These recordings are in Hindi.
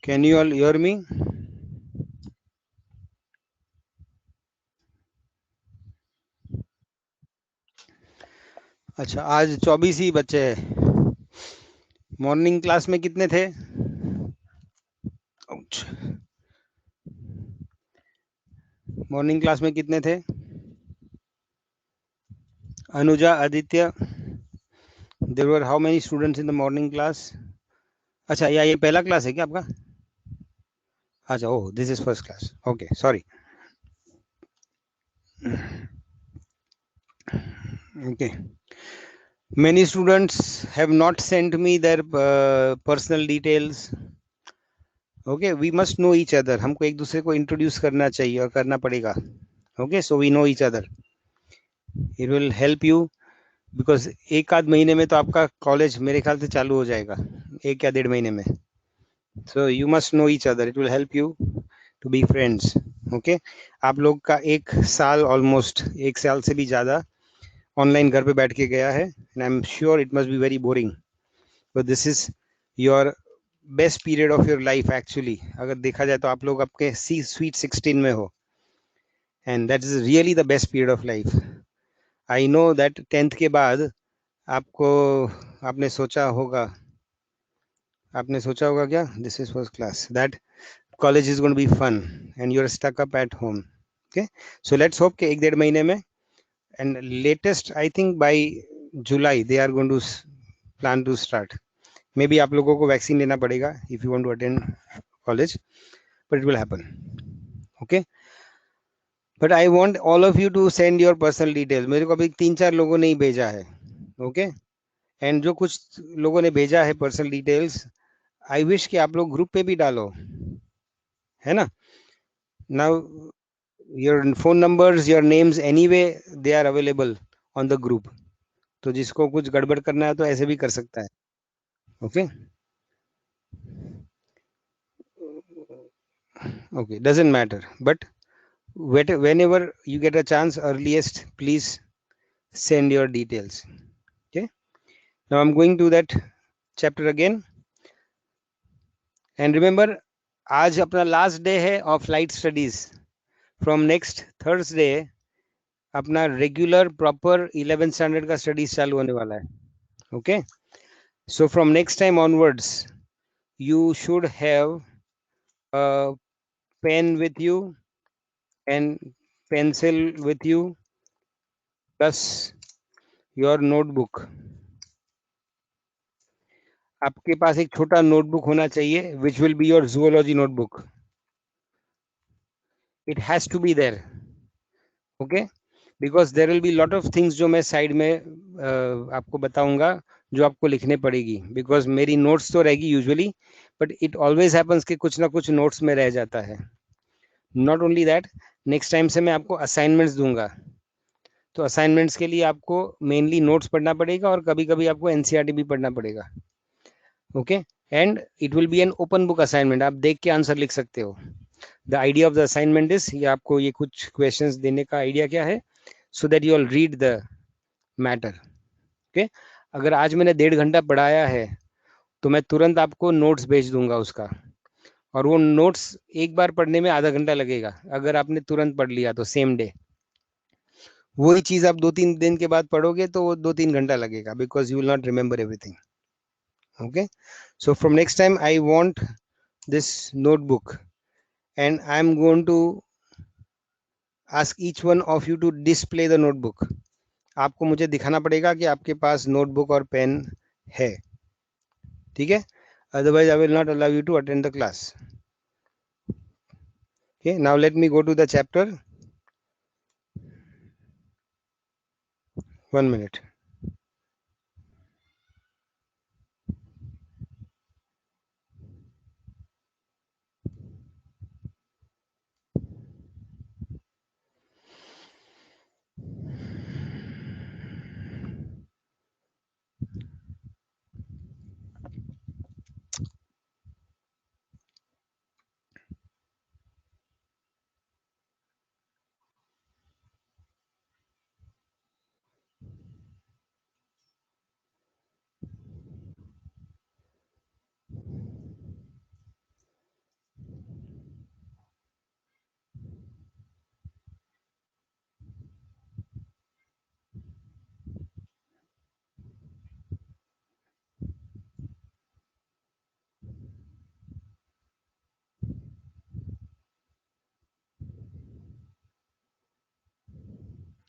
Can you all hear me? अच्छा, आज 24 ही बच्चे हैं। मॉर्निंग क्लास में कितने थे? मॉर्निंग क्लास में कितने थे? Anuja, Aditya, there were how many students in the morning class? अच्छा, ये पहला क्लास है क्या आपका? अच्छा, oh, this is first class, okay, sorry. Okay, many students have not sent me their personal details. Okay, we must know each other. हमको एक दूसरे को इंट्रोड्यूस करना चाहिए और करना पड़ेगा. Okay, so we know each other. It will help you because एक आध महीने में तो आपका कॉलेज मेरे ख्याल से चालू हो जाएगा, 1 या 1.5 महीने में. So you must know each other. It will help you to be friends. Okay, आप लोग का 1 साल ऑलमोस्ट 1 साल से भी ज़्यादा ऑनलाइन घर पे बैठ के गया है, and I am sure it must be very boring, but this is your best period of your life actually. अगर देखा जाए तो आप लोग आपके स्वीट 16 में हो, and that is really the best period of life. I know that 10th के बाद आपको आपने सोचा होगा क्या, this is first class, that college is going to be fun and you are stuck up at home. Okay, so let's hope कि 1-1.5 महीने में, and latest I think by July they are going to plan to start. Maybe आप लोगों को वैक्सीन लेना पड़ेगा if you want to attend college, but it will happen. Okay, but I want all of you to send your personal details. मेरे को अभी 3-4 लोगों ने ही भेजा है. Okay, and जो कुछ लोगों ने भेजा है personal details, I wish कि आप लोग ग्रुप पे भी डालो, है ना? Now your phone numbers, your names, anyway they are available on the group. तो जिसको कुछ गड़बड़ करना है तो ऐसे भी कर सकता है. Okay, okay, doesn't matter, but whenever you get a chance, earliest, please send your details. Okay, now I'm going to that chapter again, and remember, आज अपना लास्ट डे है of light studies. From next Thursday अपना रेगुलर प्रॉपर 11th स्टैंडर्ड का स्टडीज चालू होने वाला है. Okay, so from next time onwards you should have a pen with you and pencil with you plus your notebook. आपके पास एक छोटा नोटबुक होना चाहिए which will be your zoology notebook. It has to be there. Okay, because there will be lot of things जो मैं साइड में आपको बताऊंगा जो आपको लिखने पड़ेगी, because मेरी नोट्स तो रहेगी usually, but it always happens कि कुछ ना कुछ नोट्स में रह जाता है. Not only that, next time से मैं आपको असाइनमेंट्स दूंगा, तो असाइनमेंट्स के लिए आपको मेनली नोट्स पढ़ना पड़ेगा और कभी कभी आपको एनसीईआरटी भी पढ़ना पड़ेगा. Okay, and it will B an open book assignment, आप देख के आंसर लिख सकते हो. The idea of the assignment is, ये आपको ये कुछ क्वेश्चंस देने का आइडिया क्या है, so that you all read the matter. Okay, अगर आज मैंने 1.5 घंटा पढ़ाया है तो मैं तुरंत आपको नोट्स भेज दूंगा उसका, और वो नोट्स एक बार पढ़ने में आधा घंटा लगेगा अगर आपने तुरंत पढ़ लिया तो सेम डे. वही चीज आप 2-3 दिन के बाद पढ़ोगे तो वो 2-3 घंटा लगेगा, because you will not remember everything. Okay, so from next time I want this notebook, and I am going to ask each one of you to display the notebook. आपको मुझे दिखाना पड़ेगा कि आपके पास नोटबुक और पेन है, ठीक है? Otherwise I will not allow you to attend the class. Okay, now let me go to the chapter. 1 minute.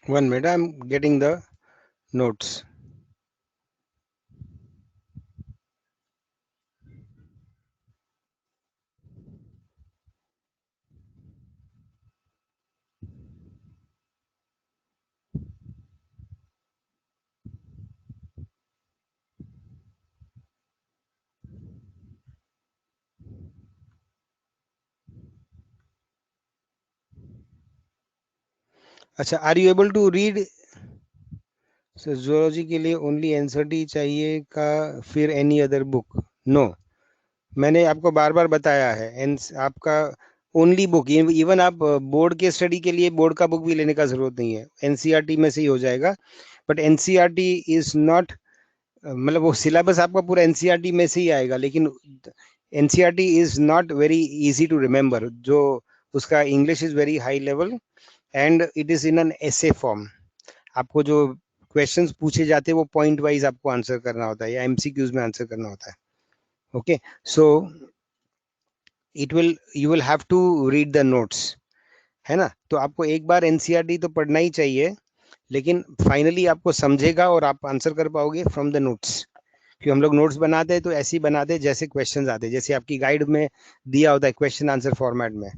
1 minute, I'm getting the notes. अच्छा, are you able to read? Sir zoology के लिए ओनली एनसीईआरटी चाहिए का, फिर एनी अदर बुक? नो, मैंने आपको बार बार बताया है, आपका ओनली बुक, इवन आप बोर्ड के स्टडी के लिए बोर्ड का बुक भी लेने का जरूरत नहीं है, एनसीईआरटी में से ही हो जाएगा। बट एनसीईआरटी इज नॉट, मतलब वो सिलेबस आपका पूरा एनसीईआरटी में से ही आएगा, लेकिन NCERT is not very easy to remember. जो उसका English is very high level and it is in an essay form. आपको जो क्वेश्चंस पूछे जाते हैं वो पॉइंट वाइज आपको आंसर करना होता है या एमसीक्यूज में आंसर करना होता है। Okay, so it will, you will have to read the notes, है ना। तो आपको एक बार एनसीईआरटी तो पढ़ना ही चाहिए, लेकिन फाइनली आपको समझेगा और आप आंसर कर पाओगे फ्रॉम द नोट्स। क्योंकि हम लोग नोट्स बनाते हैं तो ऐसे ही बनाते हैं जैसे क्वेश्चंस आते हैं, जैसे आपकी गाइड में दिया होता है क्वेश्चन आंसर फॉर्मेट में,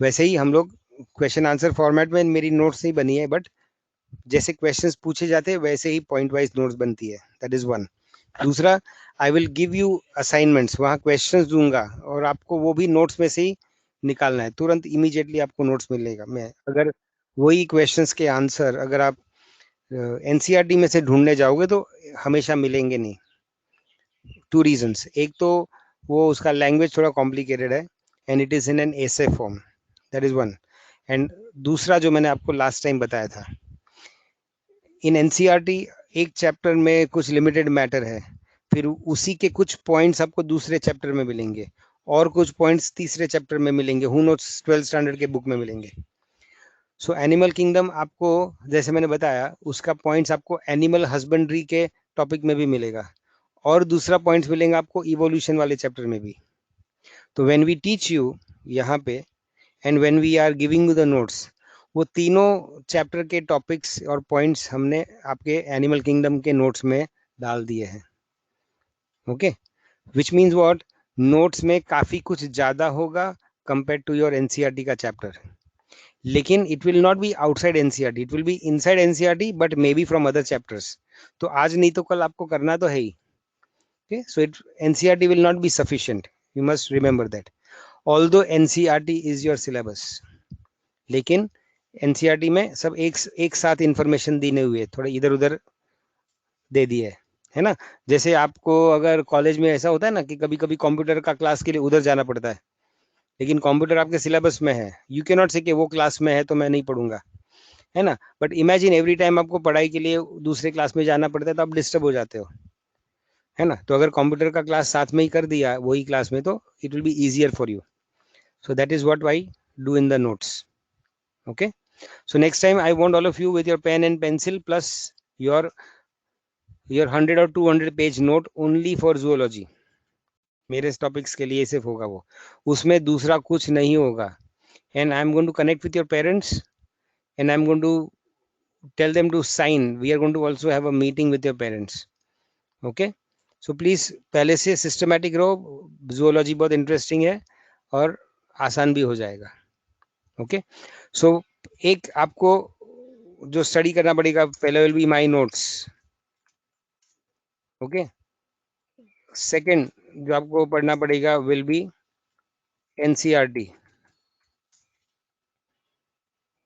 वैसे ही हम लोग क्वेश्चन आंसर फॉर्मेट में मेरी नोट्स नहीं बनी है, बट जैसे क्वेश्चंस पूछे जाते हैं वैसे ही पॉइंट वाइज नोट्स बनती है। That is one. दूसरा, I will give you assignments, वहाँ क्वेश्चंस दूंगा और आपको वो भी नोट्स में से ही निकालना है, तुरंत इमीडिएटली आपको नोट्स मिलेगा। मैं अगर वही क्वेश्चंस के आंसर अगर आप एनसीईआरटी में से ढूंढने जाओगे तो हमेशा मिलेंगे नहीं। टू रीजंस, एक तो वो उसका लैंग्वेज थोड़ा कॉम्प्लिकेटेड है and it is in an essay form, that is one. And दूसरा जो मैंने आपको लास्ट टाइम बताया था, इन एनसीईआरटी एक चैप्टर में कुछ लिमिटेड मैटर है, फिर उसी के कुछ पॉइंट्स आपको दूसरे चैप्टर में मिलेंगे और कुछ पॉइंट्स तीसरे चैप्टर में मिलेंगे, हु नोट्स 12th स्टैंडर्ड के बुक में मिलेंगे। सो एनिमल किंगडम आपको, जैसे मैंने बताया, उसका पॉइंट्स आपको एनिमल हस्बेंड्री के टॉपिक में भी मिलेगा और दूसरा पॉइंट्स मिलेंगे आपको इवोल्यूशन वाले चैप्टर में भी। तो व्हेन वी टीच यू यहाँ पे and when we are giving you the notes, वो तीनों चैप्टर के टॉपिक्स और पॉइंट्स हमने आपके एनिमल किंगडम के नोट्स में डाल दिए हैं। Okay, which means what, notes में काफी कुछ ज्यादा होगा कंपेयर टू योर एनसीईआरटी का चैप्टर, लेकिन it will not be outside NCERT, it will be inside NCERT but may be from other chapters. तो आज नहीं तो कल आपको करना तो है ही। Okay, so it, NCERT will not be sufficient, you must remember that. Although NCERT is your syllabus, लेकिन एनसीईआरटी में सब एक साथ इंफॉर्मेशन देने हुए, थोड़ा इधर उधर दे दिए, है ना। जैसे आपको अगर कॉलेज में ऐसा होता है ना कि कभी कभी कंप्यूटर का क्लास के लिए उधर जाना पड़ता है, लेकिन कंप्यूटर आपके सिलेबस में है, यू कैन नॉट से कि वो क्लास में है तो मैं नहीं पढ़ूंगा, है ना। बट इमेजिन एवरी टाइम आपको पढ़ाई के लिए दूसरे क्लास में जाना पड़ता है तो आप डिस्टर्ब हो जाते हो, है ना। तो अगर कंप्यूटर का क्लास साथ में ही कर दिया वही क्लास में तो it will be easier for you. So that is what I do in the notes. Okay, so next time I want all of you with your pen and pencil plus your 100 or 200 page note only for zoology, मेरे टॉपिक्स के लिए सिर्फ होगा वो, उसमें दूसरा कुछ नहीं होगा। And I am going to connect with your parents and I am going to tell them to sign, we are going to also have a meeting with your parents. Okay, so please पहले से सिस्टमेटिक रहो, zoology बहुत इंटरेस्टिंग है और आसान भी हो जाएगा। ओके, सो एक आपको जो स्टडी करना पड़ेगा पहले will be my notes. Okay, second जो आपको पढ़ना पड़ेगा will be NCERT.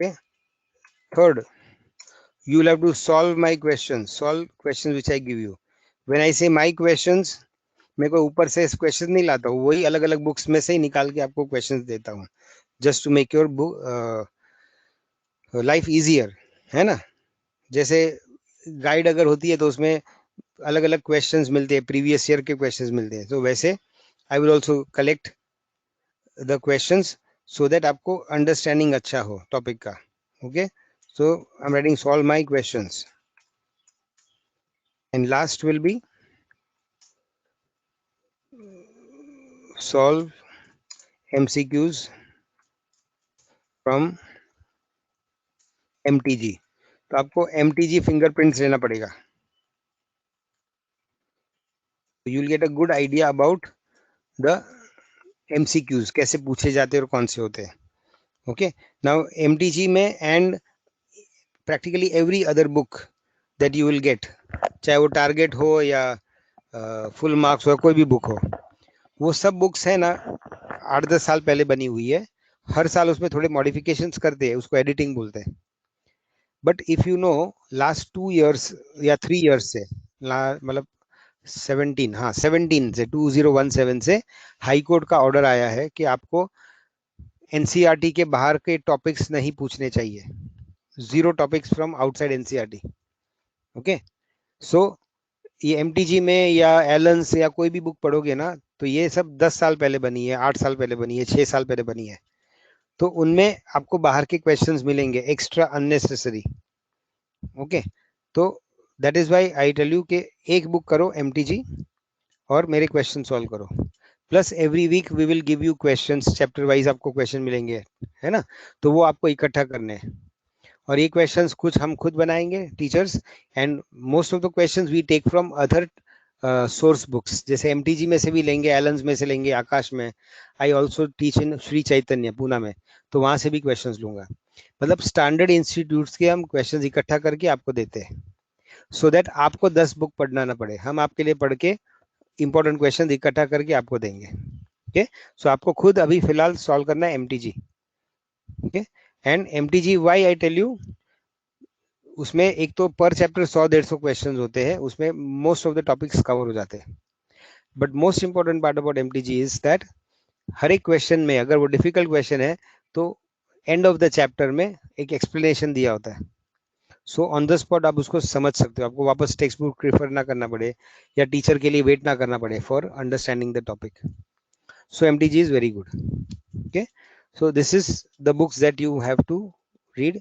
Okay, third, you will have to solve my questions, solve questions which I give you. When I say my questions, मैं कोई ऊपर से क्वेश्चन नहीं लाता हूँ, वही अलग अलग बुक्स में से ही निकाल के आपको क्वेश्चंस देता हूँ, just to make your book life easier, है ना। जैसे गाइड अगर होती है तो उसमें अलग अलग क्वेश्चंस मिलते हैं, प्रीवियस ईयर के क्वेश्चंस मिलते हैं, तो वैसे I will also collect the questions so that आपको अंडरस्टैंडिंग अच्छा हो टॉपिक का। Okay, so I am writing solve my questions and last will be solve MCQs from MTG. तो आपको MTG फिंगरप्रिंट्स लेना पड़ेगा. You will get a good idea about the MCQs कैसे पूछे जाते हैं और कौन से होते हैं. ओके, नाउ MTG में and practically every other book that you will gate, चाहे वो टारगेट हो या फुल मार्क्स हो, कोई भी बुक हो, वो सब बुक्स है ना 8-10 साल पहले बनी हुई है. हर साल उसमें थोड़े मॉडिफिकेशंस करते हैं, उसको एडिटिंग बोलते हैं. But if you know last 2 years या 3 इयर्स से, मतलब 17, हाँ 17 से 2017 से हाई कोर्ट का ऑर्डर आया है कि आपको एनसीईआरटी के बाहर के टॉपिक्स नहीं पूछने चाहिए. 0 topics from outside NCERT. Okay, so ये MTG में या एलन्स या कोई भी बुक पढ़ोगे ना, तो ये सब 10 साल पहले बनी है, 8 साल पहले बनी है, 6 साल पहले बनी है. तो उनमें आपको बाहर के क्वेश्चंस मिलेंगे एक्स्ट्रा अननेसेसरी. ओके, तो that is why I tell you कि एक बुक करो MTG और मेरे क्वेश्चन सॉल्व करो. Plus every week we will give you questions, chapter wise आपको क्वेश्चन मिलेंगे, है ना. तो वो आपको इकट्ठा करने हैं. और ये क्वेश्चंस कुछ हम खुद बनाएंगे teachers, and most of the questions we take from other source books. जैसे MTG में से भी लेंगे, एलन्स में से लेंगे, आकाश में. I also teach in Sri Chaitanya Poona में, तो वहां से भी क्वेश्चंस लूंगा. मतलब स्टैंडर्ड इंस्टीट्यूट्स के हम क्वेश्चंस इकट्ठा करके आपको देते हैं, सो दैट आपको 10 बुक पढ़ना ना पड़े. हम आपके लिए पढ़ के इंपॉर्टेंट क्वेश्चन इकट्ठा करके आपको देंगे. ओके, सो आपको खुद अभी फिलहाल सॉल्व करना है MTG. Okay, and MTG why I tell you, उसमें एक तो पर चैप्टर 100-150 क्वेश्चंस होते हैं, उसमें most of the topics cover हो जाते हैं. But most important part about MTG is that हर एक क्वेश्चन में, अगर वो डिफिकल्ट क्वेश्चन है तो एंड ऑफ द चैप्टर में एक एक्सप्लेनेशन दिया होता है. सो ऑन द स्पॉट आप उसको समझ सकते हो, आपको वापस टेक्स्ट बुक रेफर ना करना पड़े या टीचर के लिए वेट ना करना पड़े for understanding the topic. So MTG is very good. Okay, so this is the books that you have to read.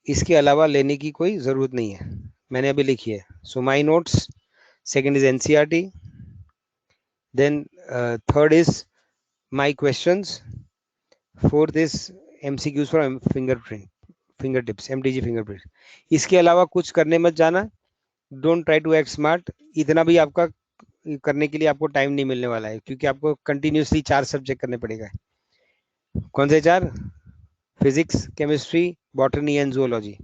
इसके अलावा लेने की कोई जरूरत नहीं है, मैंने अभी लिखी है. So my notes, second is NCERT, then third is my questions, fourth is MCQs for finger tips, MTG fingerprint. इसके अलावा कुछ करने मत जाना. Don't try to act smart. इतना भी आपका करने के लिए आपको टाइम नहीं मिलने वाला है, क्योंकि आपको कंटिन्यूसली 4 सब्जेक्ट करने पड़ेगा. कौन से 4? Physics, chemistry, botany and zoology,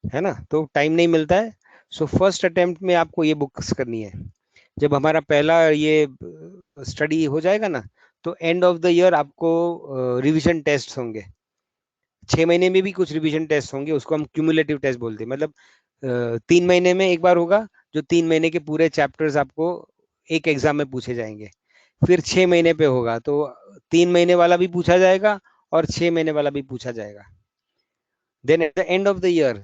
है ना. तो टाइम नहीं मिलता है. सो फर्स्ट अटेम्प्ट में आपको ये बुक्स करनी है. जब हमारा पहला ये स्टडी हो जाएगा ना, तो एंड ऑफ द ईयर आपको रिवीजन टेस्ट होंगे. 6 महीने में भी कुछ रिवीजन टेस्ट होंगे, उसको हम क्यूमुलेटिव टेस्ट बोलते हैं. मतलब 3 महीने में एक बार होगा, जो 3 महीने के पूरे चैप्टर्स आपको एक एग्जाम में पूछे जाएंगे. फिर 6 महीने पे होगा, तो 3 महीने वाला भी पूछा जाएगा और 6 महीने वाला भी पूछा जाएगा. Then at the end of the year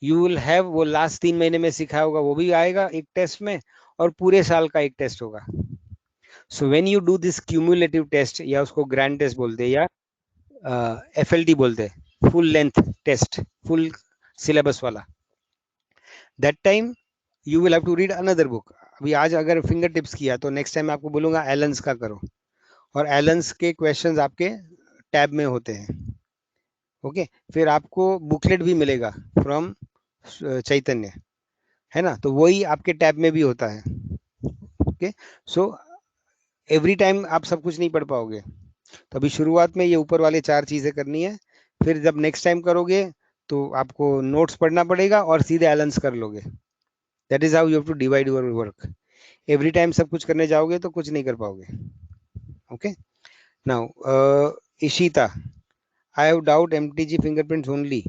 you will have वो लास्ट 3 महीने में सिखाया होगा, वो भी आएगा एक टेस्ट में, और पूरे साल का एक टेस्ट होगा. So when you do this cumulative test, या उसको ग्रैंड टेस्ट बोलते हैं, या FLT बोलते हैं, full length test, full syllabus वाला, that time you will have to read another book. अभी आज अगर फिंगर टिप्स किया, तो नेक्स्ट टाइम आपको बोलूंगा एलन्स का करो, और एलन्स के क्वेश्चंस आपके टैब में होते हैं. ओके, फिर आपको बुकलेट भी मिलेगा फ्रॉम चैतन्य, है ना, तो वही आपके टैब में भी होता है. ओके, सो एवरी टाइम आप सब कुछ नहीं पढ़ पाओगे. तो अभी शुरुआत में ये ऊपर वाले 4 चीजें करनी है. फिर जब नेक्स्ट टाइम करोगे तो आपको नोट्स पढ़ना पड़ेगा और सीधे एलन्स कर लोगे. That is how you have to divide your work. Every time सब कुछ करने जाओगे तो कुछ नहीं कर पाओगे. Okay, now Ishita, I have doubt MTG fingerprints only.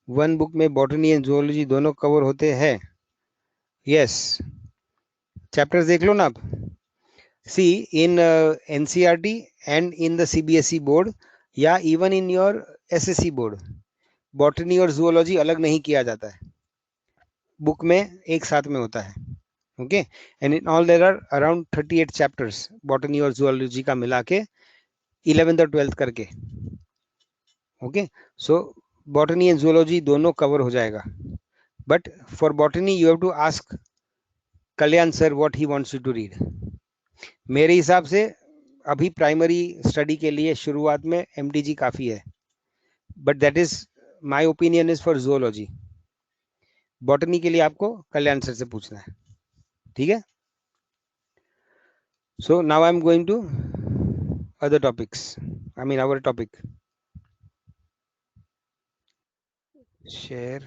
One book में बॉटनी एंड जूलॉजी दोनों कवर होते हैं. यस, चैप्टर्स देख लो ना आप. See in NCERT and in the CBSE board, या even in your SSC board, botany और जूलॉजी अलग नहीं किया जाता है, बुक में एक साथ में होता है. Okay, and in all there are around 38 chapters, botany और जूलॉजी का मिला के 11th और 12th करके. Okay, so botany and zoology दोनों कवर हो जाएगा. But for botany you have to ask Kalyan sir what he wants you to read. मेरे हिसाब से अभी प्राइमरी स्टडी के लिए शुरुआत में MTG काफी है, but that is my opinion is for zoology. Botany के लिए आपको कल्याण सर से पूछना है. ठीक है. So now I am going to other topics. I mean our topic. Share.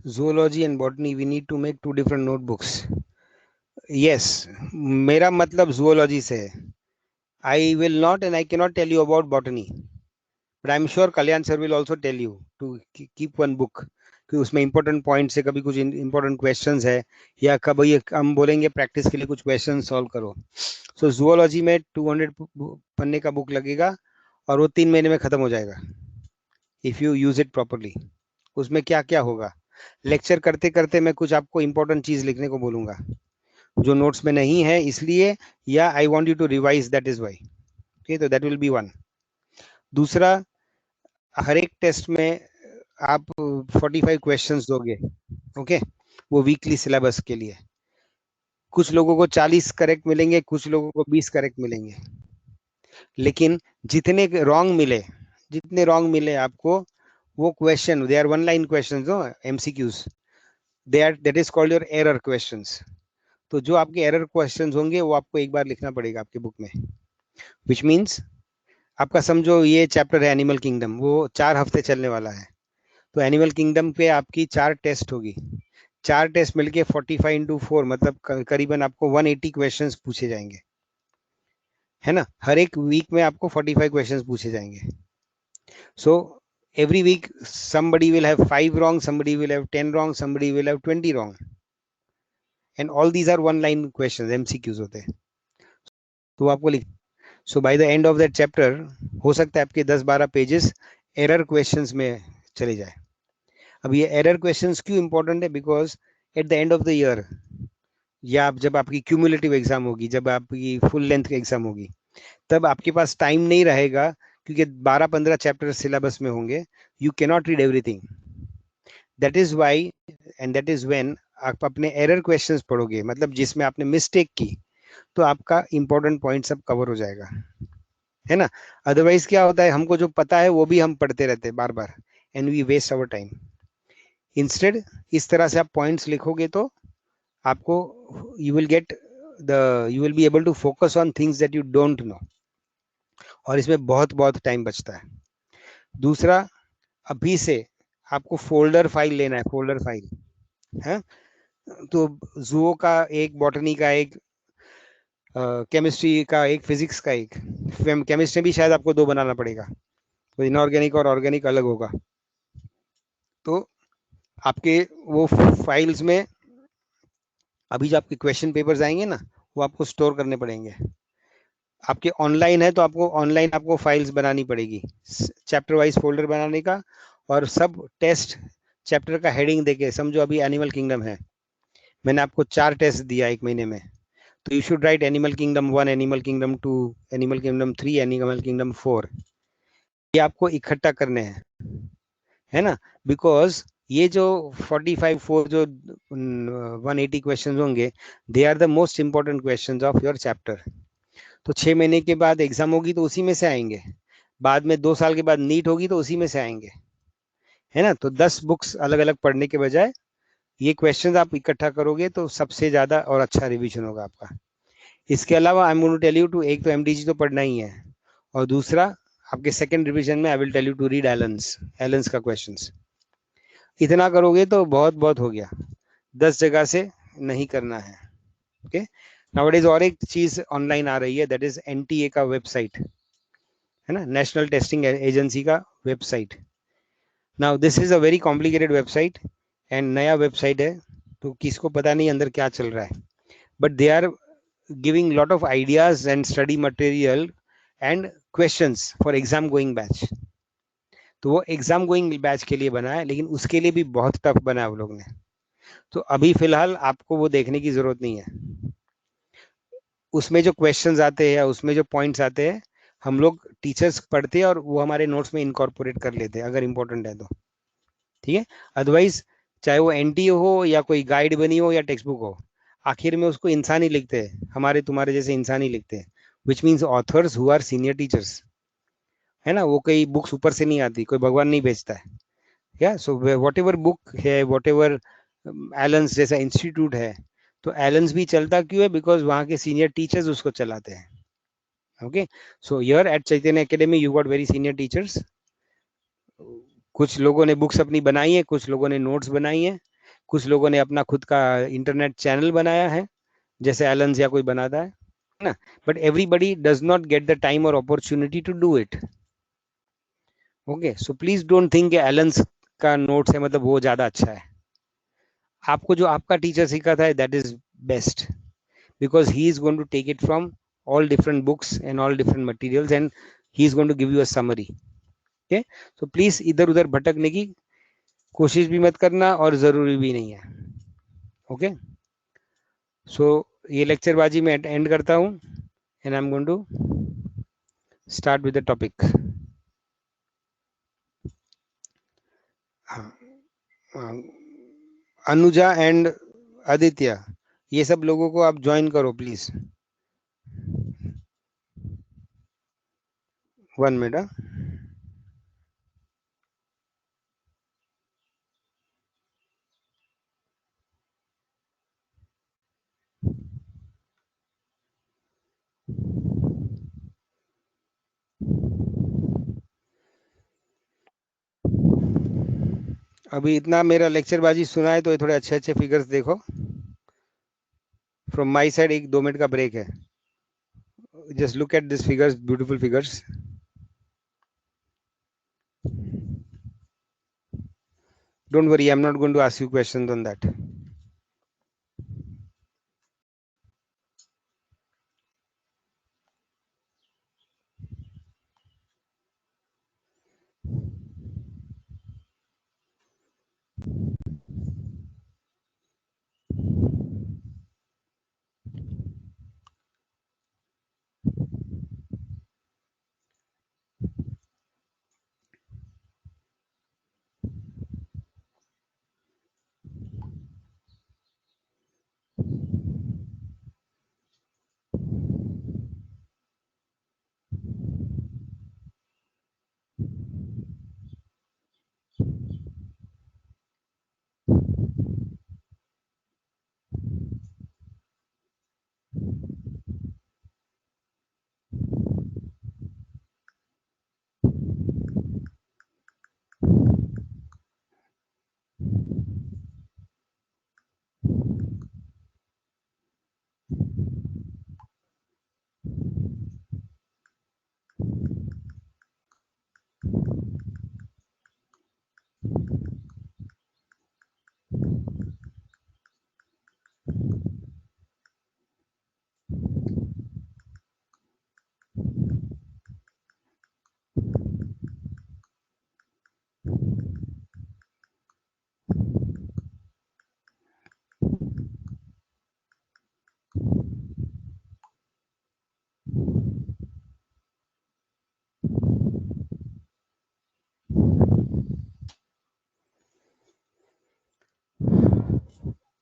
Zoology and botany, we need to make two different notebooks. Yes, मेरा मतलब zoology से है. I will not and I cannot tell you about botany. But I'm sure Kalyan sir will also tell you to keep one book. कि उसमें इंपॉर्टेंट पॉइंट्स है, कभी कुछ इंपॉर्टेंट क्वेश्चंस है, या कभी हम बोलेंगे प्रैक्टिस के लिए कुछ क्वेश्चन सॉल्व करो. सो जूलॉजी में 200 पन्ने का बुक लगेगा और वो 3 महीने में खत्म हो जाएगा if you use it properly. उसमें क्या क्या होगा, लेक्चर करते करते मैं कुछ आपको इंपॉर्टेंट चीज लिखने को बोलूंगा जो नोट्स में नहीं है इसलिए, या I want you to revise, that is why. Okay, तो दैट विल बी वन. दूसरा, हर एक टेस्ट में आप 45 क्वेश्चंस दोगे. ओके, वो वीकली सिलेबस के लिए. कुछ लोगों को 40 करेक्ट मिलेंगे, कुछ लोगों को 20 करेक्ट मिलेंगे. लेकिन जितने रॉन्ग मिले, जितने रॉन्ग मिले आपको, वो question they are one line questions, no MCQs. They are, that is called your error questions. तो जो आपके एरर क्वेश्चंस होंगे वो आपको एक बार लिखना पड़ेगा आपके बुक में. विच मीन्स आपका समझो ये चैप्टर है एनिमल किंगडम, वो 4 हफ्ते चलने वाला है. तो एनिमल किंगडम पे आपकी 4 टेस्ट होगी. 4 टेस्ट मिलके 45 इंटू 4 मतलब करीबन आपको 180 क्वेश्चंस पूछे जाएंगे, है ना. हर एक वीक में आपको 45 क्वेश्चंस पूछे जाएंगे. सो every week somebody will have 5 wrong, somebody will have 10 wrong, somebody will have 20 wrong, and all these are one line questions, MCQs होते हैं. तो आपको लिख, so by the end of that chapter हो सकता है आपके 10-12 पेजेस एरर क्वेश्चंस में चले जाए. अब ये एरर क्वेश्चंस क्यों इंपॉर्टेंट है, because at the end of the year, या जब आपकी क्यूमुलेटिव एग्जाम होगी, जब आपकी फुल लेंथ एग्जाम होगी, तब आपके पास टाइम नहीं रहेगा, क्योंकि 12-15 चैप्टर सिलेबस में होंगे. You cannot read everything. That is why and that is when आप अपने एरर क्वेश्चंस पढ़ोगे, मतलब जिसमें आपने मिस्टेक की, तो आपका इंपॉर्टेंट पॉइंट सब कवर हो जाएगा, है ना. अदरवाइज क्या होता है, हमको जो पता है वो भी हम पढ़ते रहते हैं बार बार, and we waste our time. Instead इस तरह से आप पॉइंट्स लिखोगे तो आपको, you will get the, you will be able to focus on things that you don't know, और इसमें बहुत बहुत टाइम बचता है. दूसरा, अभी से आपको फोल्डर फाइल लेना है, फोल्डर फाइल है. तो जूओ का एक, बॉटनी का एक, केमिस्ट्री का एक, फिजिक्स का एक. केमिस्ट्री भी शायद आपको 2 बनाना पड़ेगा, तो इनऑर्गेनिक और ऑर्गेनिक अलग होगा. तो आपके वो फाइल्स में अभी जो आपके क्वेश्चन पेपर्स आएंगे ना, वो आपको स्टोर करने पड़ेंगे. आपके ऑनलाइन है तो आपको ऑनलाइन आपको फाइल्स बनानी पड़ेगी, चैप्टर वाइज फोल्डर बनाने का, और सब टेस्ट चैप्टर का हेडिंग देके. समझो अभी एनिमल किंगडम है, मैंने आपको 4 टेस्ट दिया 1 महीने में, तो you should write animal kingdom 1, animal kingdom 2, animal kingdom 3, animal kingdom 4. ये आपको इकट्ठा करने हैं, है ना. बिकॉज ये जो 45 4 जो 180 क्वेश्चन होंगे, they are the most important question of your chapter. तो 6 महीने के बाद एग्जाम होगी तो उसी में से आएंगे, बाद में 2 साल के बाद नीट होगी तो उसी में से आएंगे, है ना. तो 10 बुक्स अलग अलग पढ़ने के बजाय ये क्वेश्चंस आप इकट्ठा करोगे तो सबसे ज्यादा और अच्छा रिवीजन होगा आपका. इसके अलावा I am going to tell you too, एक तो एमडीजी तो पढ़ना ही है, और दूसरा आपके सेकंड रिवीजन में I will tell you to read Allen's, Allen's का क्वेश्चंस. इतना करोगे तो बहुत बहुत हो गया, 10 जगह से नहीं करना है. ओके, नाउअडेज और एक चीज ऑनलाइन आ रही है, दैट इज एनटीए का वेबसाइट, है ना, नेशनल टेस्टिंग एजेंसी का website. Now this is a very complicated website, and नया वेबसाइट है, तो किसको पता नहीं अंदर क्या चल रहा है, but they are giving lot of ideas and study material and questions for exam going batch. तो वो एग्जाम गोइंग बैच के लिए बना है, लेकिन उसके लिए भी बहुत टफ बना है वो लोग ने. तो अभी फिलहाल आपको वो देखने की जरूरत नहीं है. उसमें जो क्वेश्चंस आते हैं या उसमें जो पॉइंट्स आते हैं, हम लोग टीचर्स पढ़ते हैं और वो हमारे नोट्स में इनकॉर्पोरेट कर लेते हैं अगर इंपॉर्टेंट है तो, ठीक है. अदरवाइज चाहे वो एनटी हो या कोई गाइड बनी हो या टेक्स्ट बुक हो, आखिर में उसको इंसान ही लिखते हैं, हमारे तुम्हारे जैसे इंसान ही लिखते हैं, which means authors who are senior teachers, है ना। वो कई बुक्स ऊपर से नहीं आती, कोई भगवान नहीं भेजता है। या सो वॉट एवर बुक है, वॉट एवर एलन्स जैसा इंस्टीट्यूट है, तो एलन्स भी चलता क्यों है, बिकॉज वहाँ के सीनियर टीचर्स उसको चलाते हैं। Okay, so here eight Chaitanya academy you got very senior teachers. कुछ लोगों ने बुक्स अपनी बनाई है, कुछ लोगों ने नोट्स बनाई है, कुछ लोगों ने अपना खुद का इंटरनेट चैनल बनाया है, जैसे एलन्स या कोई बनाता है ना। But everybody does not get the time और opportunity to do it. Okay, so please don't think Allen's का नोट्स है मतलब वो ज्यादा अच्छा है। आपको जो आपका टीचर सिखाता है that is best, because he is going to take it from all different books and all different materials and he is going to give you a summary. Okay, so please इधर उधर भटकने की कोशिश भी मत करना और जरूरी भी नहीं है। ओके, सो ये लेक्चर बाजी मैं एंड करता हूँ and I am going to start with the topic. Anuja and Aditya, ये सब लोगों को आप ज्वाइन करो प्लीज। 1 मिनट। अभी इतना मेरा लेक्चर बाजी सुना है तो ये थोड़े अच्छे अच्छे फिगर्स देखो। फ्रॉम माई साइड 1-2 मिनट का ब्रेक है। Just look at these figures, beautiful figures. Don't worry, I'm not going to ask you questions on that.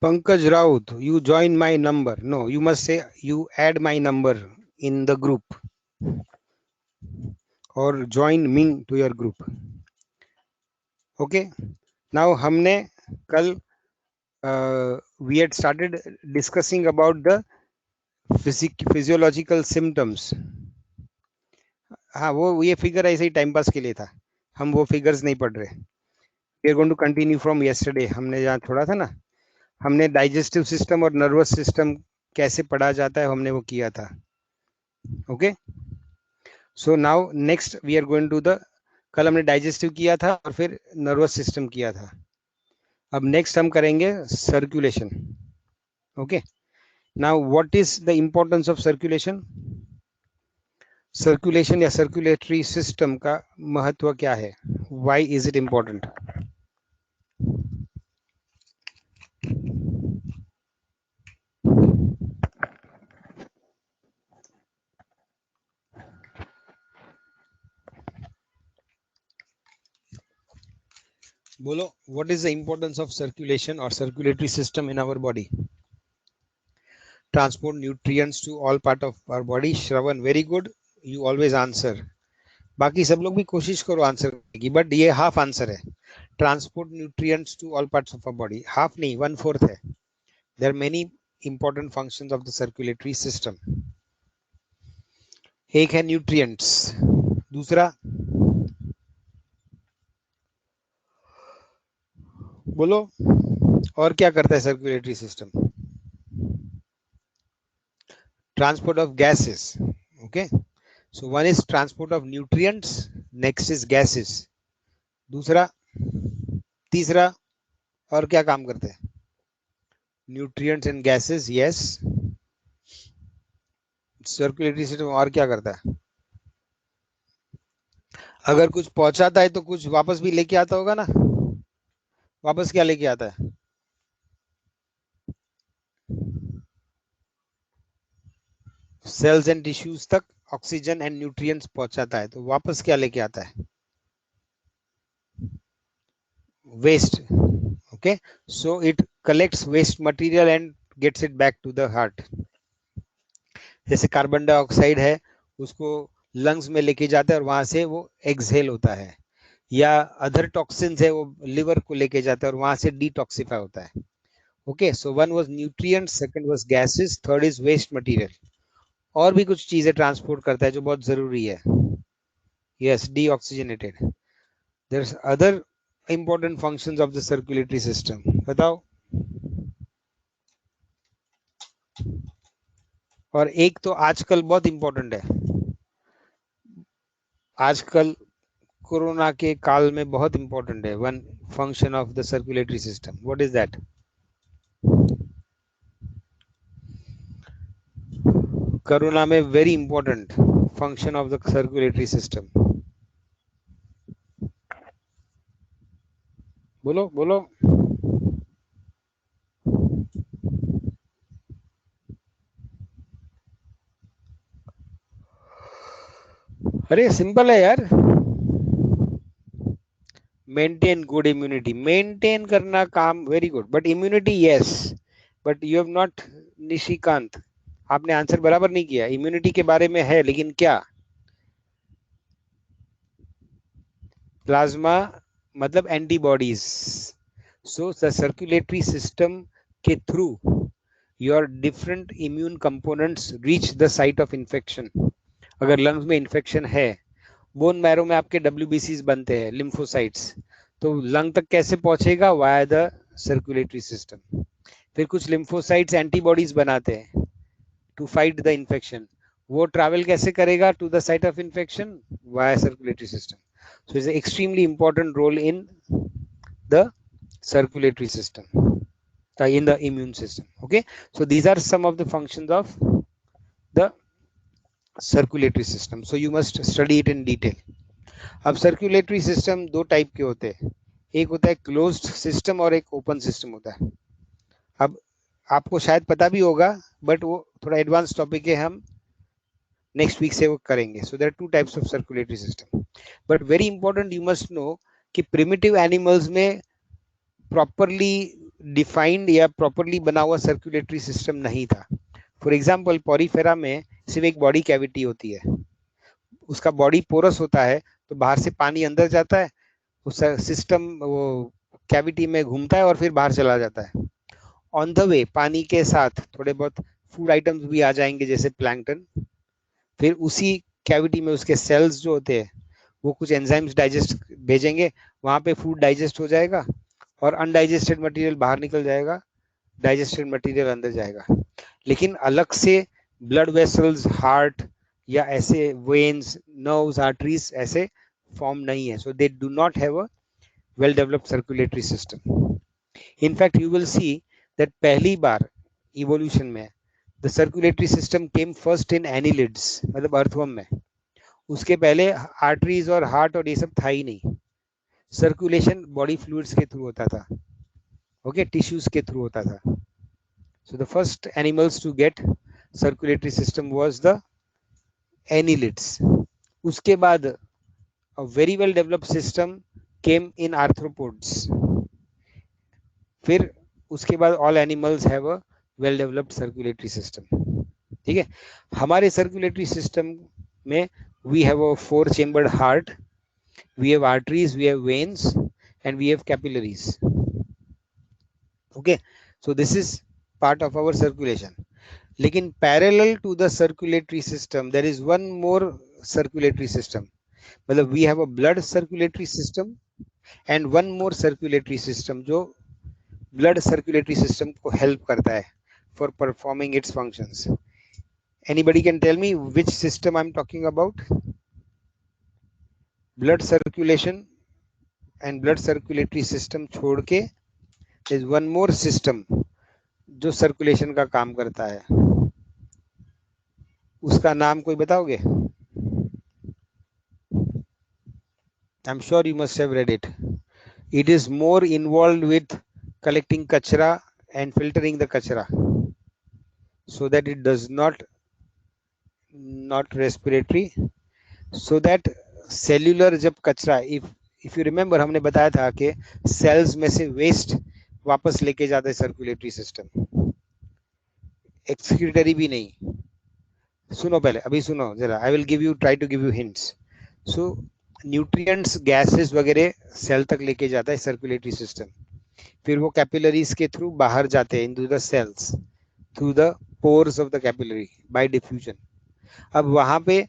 Pankaj Raut, you join my number. No, you must say you add my number in the group or join me to your group. Okay. Now हमने कल we had started discussing about the physiological symptoms. हाँ, वो ये फिगर ऐसे ही टाइम पास के लिए था, हम वो फिगर्स नहीं पढ़ रहे। We are going to continue from yesterday. हमने जहाँ छोड़ा था ना, हमने डाइजेस्टिव सिस्टम और नर्वस सिस्टम कैसे पढ़ा जाता है हमने वो किया था। Okay, so now next we are going to the, कल हमने डाइजेस्टिव किया था और फिर नर्वस सिस्टम किया था। अब नेक्स्ट हम करेंगे circulation. Okay, now what is the importance of circulation? Circulation या सर्कुलेटरी सिस्टम का महत्व क्या है? Why is it important? बोलो, what is the importance of circulation or circulatory system in our body? Transport nutrients to all part of our body. Shravan, very good, you always answer. बाकी सब लोग भी कोशिश करो आंसर करने की, बट ये हाफ आंसर है. Transport nutrients to all parts of a body, half नहीं 1/4 है. There are many important functions of the circulatory system. एक है न्यूट्रिएंट्स, दूसरा बोलो और क्या करता है circulatory system? Transport of gases. Okay, so one is transport of nutrients, next is gases. दूसरा, तीसरा और क्या काम करते हैं? Nutrients and gases, yes. Circulatory system और क्या करता है? अगर कुछ पहुंचाता है तो कुछ वापस भी लेके आता होगा ना. वापस क्या लेके आता है? सेल्स एंड टिश्यूज तक ऑक्सीजन एंड न्यूट्रिएंट्स पहुंचाता है, तो वापस क्या लेके आता है? Waste. Okay, so it collects waste material and gets it back to the heart. जैसे कार्बन डाइऑक्साइड है, उसको लंग्स में लेके जाता है और वहां से वो एक्सहेल होता है, या अदर टॉक्सिन्स है वो लिवर को लेके जाता है और वहां से डिटॉक्सिफाई होता है. Okay, so one was nutrients, second was gases, third is waste material. और भी कुछ चीजें ट्रांसपोर्ट करता है जो बहुत जरूरी है. Yes, deoxygenated. There are other important functions of the circulatory system. बताओ. और एक तो आजकल बहुत इंपॉर्टेंट है, आजकल कोरोना के काल में बहुत इंपॉर्टेंट है. One function of the circulatory system, what is that? Corona में very important function of the circulatory system. बोलो बोलो. अरे सिंपल है यार. Maintain good immunity. मेंटेन करना काम very good, but immunity yes, but you have not. Nishikant, आपने आंसर बराबर नहीं किया. इम्यूनिटी के बारे में है, लेकिन क्या? प्लाज्मा मतलब antibodies. So the circulatory system के through your different immune components reach the site of infection. अगर लंग्स में इन्फेक्शन है, बोन मैरो में आपके WBCs बनते हैं, लिम्फोसाइट्स, तो लंग तक कैसे पहुंचेगा? Via the circulatory system. फिर कुछ लिम्फोसाइट्स एंटीबॉडीज बनाते हैं टू फाइट द इन्फेक्शन, वो ट्रैवल कैसे करेगा to the site of infection? Via circulatory system. So it's an extremely important role in the circulatory system, in the immune system. Okay, so these are some of the functions of the circulatory system. So you must study it in detail. अब circulatory system दो टाइप के होते हैं, एक होता है closed system और एक open system होता है. अब आपको शायद पता भी होगा, बट वो थोड़ा एडवांस टॉपिक है, हम नेक्स्ट वीक से वो करेंगे. So there are two types of circulatory system, but very important you must know कि प्रिमिटिव एनिमल्स में प्रॉपरली डिफाइंड या प्रॉपरली बना हुआ सर्कुलेटरी सिस्टम नहीं था. फॉर एग्जांपल, पॉरीफेरा में सिर्फ एक बॉडी कैविटी होती है, उसका बॉडी पोरस होता है, तो बाहर से पानी अंदर जाता है, उस सिस्टम वो कैविटी में घूमता है और फिर बाहर चला जाता है. ऑन द वे पानी के साथ थोड़े बहुत फूड आइटम्स भी आ जाएंगे, जैसे प्लैंकटन. फिर उसी कैविटी में उसके सेल्स जो होते हैं वो कुछ एंजाइम्स डाइजेस्ट भेजेंगे, वहां पे फूड डाइजेस्ट हो जाएगा और अनडाइजेस्टेड मटेरियल बाहर निकल जाएगा, डाइजेस्टेड मटेरियल अंदर जाएगा. लेकिन अलग से ब्लड वेसल्स, हार्ट या ऐसे वेन्स, नर्व्स, आर्टरीज ऐसे फॉर्म नहीं है. So they do not have a well developed circulatory system. In fact you will see that पहली बार इवोल्यूशन में the circulatory system came first in annelids, मतलब अर्थवर्म में. उसके पहले आर्टरीज और हार्ट और ये सब था ही नहीं. सर्कुलेशन बॉडी फ्लूइड्स के थ्रू होता था, ओके, टिश्यूज के थ्रू होता था. So the first animals to get circulatory system was the annelids. उसके बाद a very well developed system came in arthropods. फिर उसके बाद all animals have a well developed circulatory system. ठीक है, हमारे circulatory system में we have a 4-chambered heart, we have arteries, we have veins, and we have capillaries. Okay, so this is part of our circulation. लेकिन parallel to the circulatory system there is one more circulatory system. मतलब we have a blood circulatory system and one more circulatory system जो blood circulatory system को help करता है for performing its functions. Anybody can tell me which system I'm talking about? Blood circulation and blood circulatory system छोड़ के there is one more system जो circulation का काम करता है, उसका नाम कोई बताओगे? I'm sure you must have read it. It is more involved with collecting kachra and filtering the kachra so that it does not respiratory, so that cellular जब कचरा, if you remember हमने बताया था कि cells में से waste वापस लेके जाता है circulatory system, excretory भी नहीं. सुनो पहले, अभी सुनो जरा, I will try to give you hints. So nutrients gases वगैरह सेल तक लेके जाता है सर्कुलेटरी सिस्टम, फिर वो कैपिलरीज के थ्रू बाहर जाते हैं into the cells through the pores of the capillary by diffusion. अब वहां पे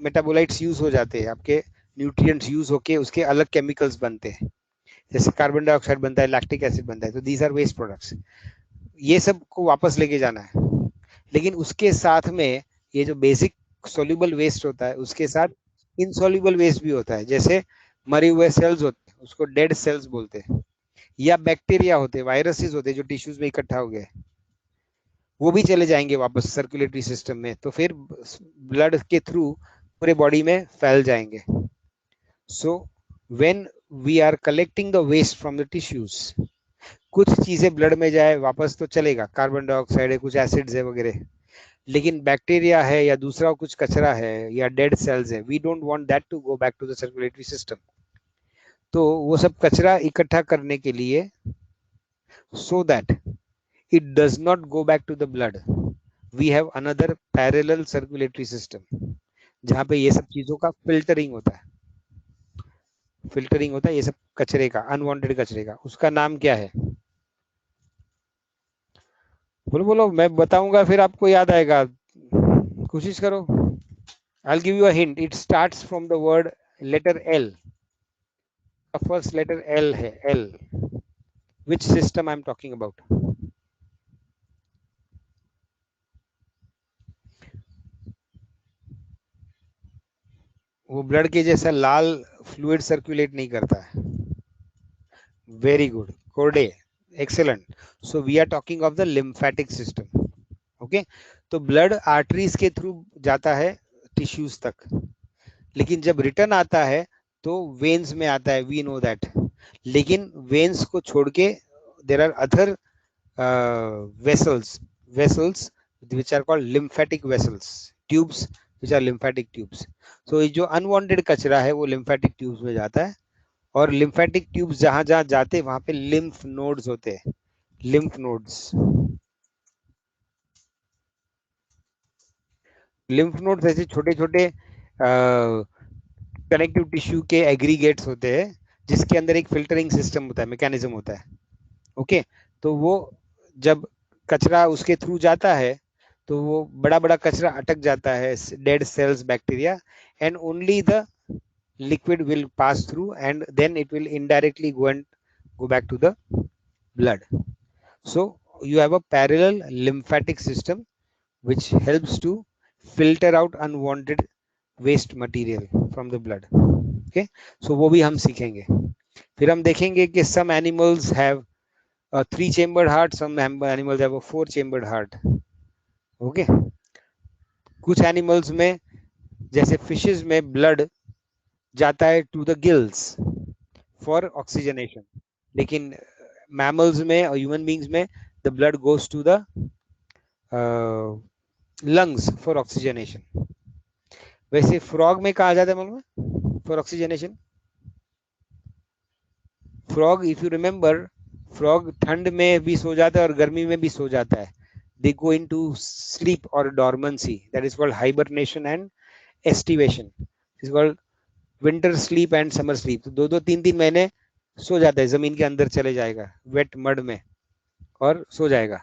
मेटाबोलाइट्स यूज हो जाते हैं, आपके न्यूट्रिएंट्स यूज होके उसके अलग केमिकल्स बनते हैं, जैसे कार्बन डाइऑक्साइड बनता है, लैक्टिक एसिड बनता है, तो दीज आर वेस्ट प्रोडक्ट्स. ये सब को वापस लेके जाना है, लेकिन उसके साथ में ये जो बेसिक सोल्यूबल वेस्ट होता है उसके साथ इनसोल्यूबल वेस्ट भी होता है, जैसे मरे हुए सेल्स होते हैं उसको डेड सेल्स बोलते हैं, या बैक्टीरिया होते हैं, वायरसेस होते हैं जो टिश्यूज में इकट्ठा हो गए, वो भी चले जाएंगे वापस सर्कुलेटरी सिस्टम में, तो फिर ब्लड के थ्रू पूरे बॉडी में फैल जाएंगे. So when we are collecting the waste from the tissues, कुछ चीजें ब्लड में जाए वापस तो चलेगा, कार्बन डाइऑक्साइड है, कुछ एसिड्स है वगैरह, लेकिन बैक्टीरिया है या दूसरा कुछ कचरा है या डेड सेल्स है, we don't want that to go back to the circulatory system. तो वो सब कचरा इकट्ठा करने के लिए, so that it does not go back to the blood, we have another parallel circulatory system जहां पे ये सब चीजों का फिल्टरिंग होता है, ये सब कचरे का, अनवांटेड कचरे का. उसका नाम क्या है? बोलो बोलो, मैं बताऊंगा फिर आपको याद आएगा, कोशिश करो. I'll give you a hint. It starts from the word letter L. The first letter L है, L. Which system I'm talking about? वो ब्लड के जैसा लाल फ्लूइड सर्कुलेट नहीं करता है. Very good, Korde, excellent. So we are talking of the lymphatic system. Okay, तो ब्लड आर्टरीज के थ्रू जाता है टिश्यूज तक, लेकिन जब रिटर्न आता है तो वेन्स में आता है, वी नो दैट. लेकिन वेन्स को छोड़ के there are other vessels which are called lymphatic vessels, tubes which are lymphatic tubes. So ये जो अनवांटेड कचरा है वो lymphatic tubes में जाता है, और lymphatic tubes जहां जहां जाते हैं वहां पे lymph nodes होते हैं, lymph nodes. lymph nodes ऐसे छोटे छोटे कनेक्टिव टिश्यू के एग्रीगेट्स होते हैं जिसके अंदर एक फिल्टरिंग सिस्टम होता है, मैकेनिज्म होता है. ओके, तो वो जब कचरा उसके थ्रू जाता है तो वो बड़ा बड़ा कचरा अटक जाता है, dead cells, bacteria, and only the liquid will pass through and then it will indirectly go back to the blood. So you have a parallel lymphatic system which helps to filter out unwanted waste material from the blood. Okay, so वो भी हम सीखेंगे. फिर हम देखेंगे कि some animals have a 3-chambered heart, some animals have a 4-chambered heart. Okay, कुछ animals में जैसे fishes में blood जाता है to the gills for oxygenation, लेकिन mammals में और human beings में the blood goes to the lungs for oxygenation. वैसे frog में कहा जाता है मालूम है for oxygenation? Frog, if you remember, frog ठंड में भी सो जाता है और गर्मी में भी सो जाता है. दे गो इन टू स्लीप और dormancy, that is called hibernation and aestivation. Is called winter sleep and summer sleep. तो 2-2 3-3 महीने सो जाता है, जमीन के अंदर चले जाएगा वेट मड में और सो जाएगा.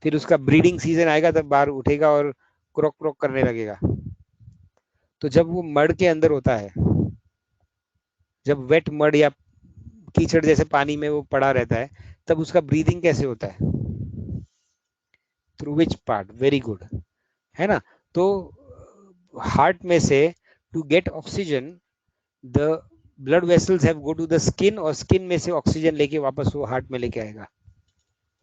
फिर उसका ब्रीडिंग सीजन आएगा तब बाहर उठेगा और क्रॉक क्रॉक करने लगेगा. तो जब वो मड के अंदर होता है, जब वेट मड या कीचड़ जैसे पानी में वो पड़ा रहता है, तब उसका ब्रीदिंग कैसे होता है? Through which part? Very good, है ना. तो हार्ट में से to get oxygen, the blood vessels have go to the skin, और स्किन में से ऑक्सीजन लेके वापस वो हार्ट में लेके आएगा.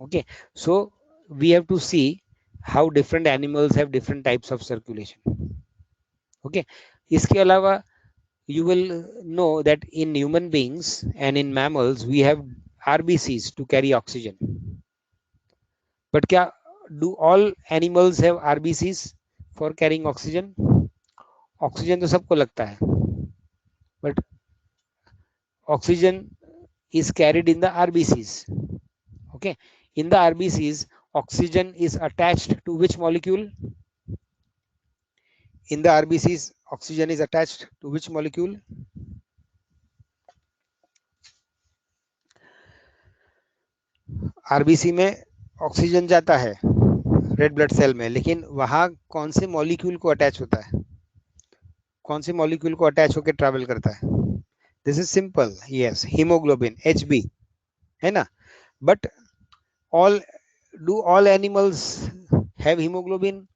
Okay, so we have to see how different animals have different types of circulation. Okay, इसके अलावा you will know that in human beings and in mammals we have RBCs to carry oxygen. But क्या do all animals have RBCs for carrying oxygen? Oxygen तो सबको लगता है, but oxygen is carried in the RBCs. Okay, in the RBCs oxygen is attached to which molecule? In the RBCs oxygen is attached to which molecule? RBC में ऑक्सीजन जाता है रेड ब्लड सेल में, लेकिन वहां कौन से मॉलिक्यूल को अटैच होता है? कौन से मॉलिक्यूल को अटैच होकर ट्रैवल करता है? This is simple, yes, haemoglobin, HB, है ना. But all, do all animals have haemoglobin?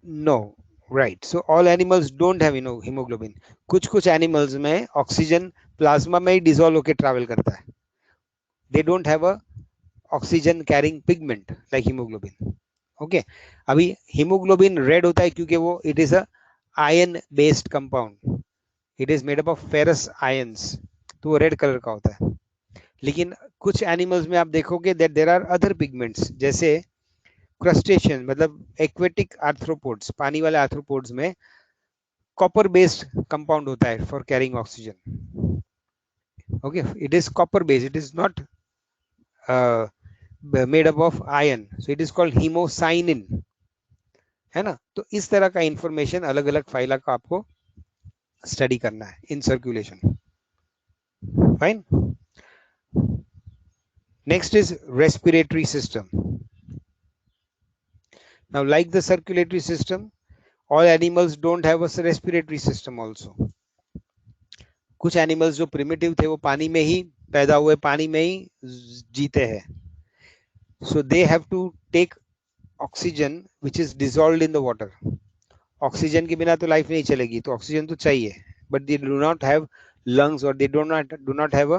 No, right. So all animals don't have haemoglobin. कुछ कुछ एनिमल्स में ऑक्सीजन प्लाज्मा में ही डिसॉल्व होकर ट्रैवल करता है. They don't have a oxygen carrying pigment like haemoglobin. Okay, अभी हीमोग्लोबिन रेड होता है क्योंकि वो it is a ion based compound, it is made up of ferrous ions, तो वो रेड कलर का होता है. लेकिन कुछ एनिमल्स में आप देखोगे that there are other pigments, जैसे क्रस्टेशियन, मतलब एक्वेटिक आर्थ्रोपोड्स, पानी वाले आर्थ्रोपोड्स में कॉपर बेस्ड कंपाउंड होता है for carrying oxygen. Okay, it is copper based, it is not made up of iron, so it is called haemocyanin, है ना. तो इस तरह का इंफॉर्मेशन अलग अलग फाइला का आपको स्टडी करना है in circulation. Fine. Next is respiratory system. Now like the circulatory system, all animals don't have a respiratory system also. कुछ एनिमल्स जो प्रिमिटिव थे वो पानी में ही पैदा हुए, पानी में ही जीते हैं. So they have to take oxygen which is dissolved in the water. Oxygen के बिना तो लाइफ नहीं चलेगी, तो ऑक्सीजन तो चाहिए, but they do not have lungs or they do not have a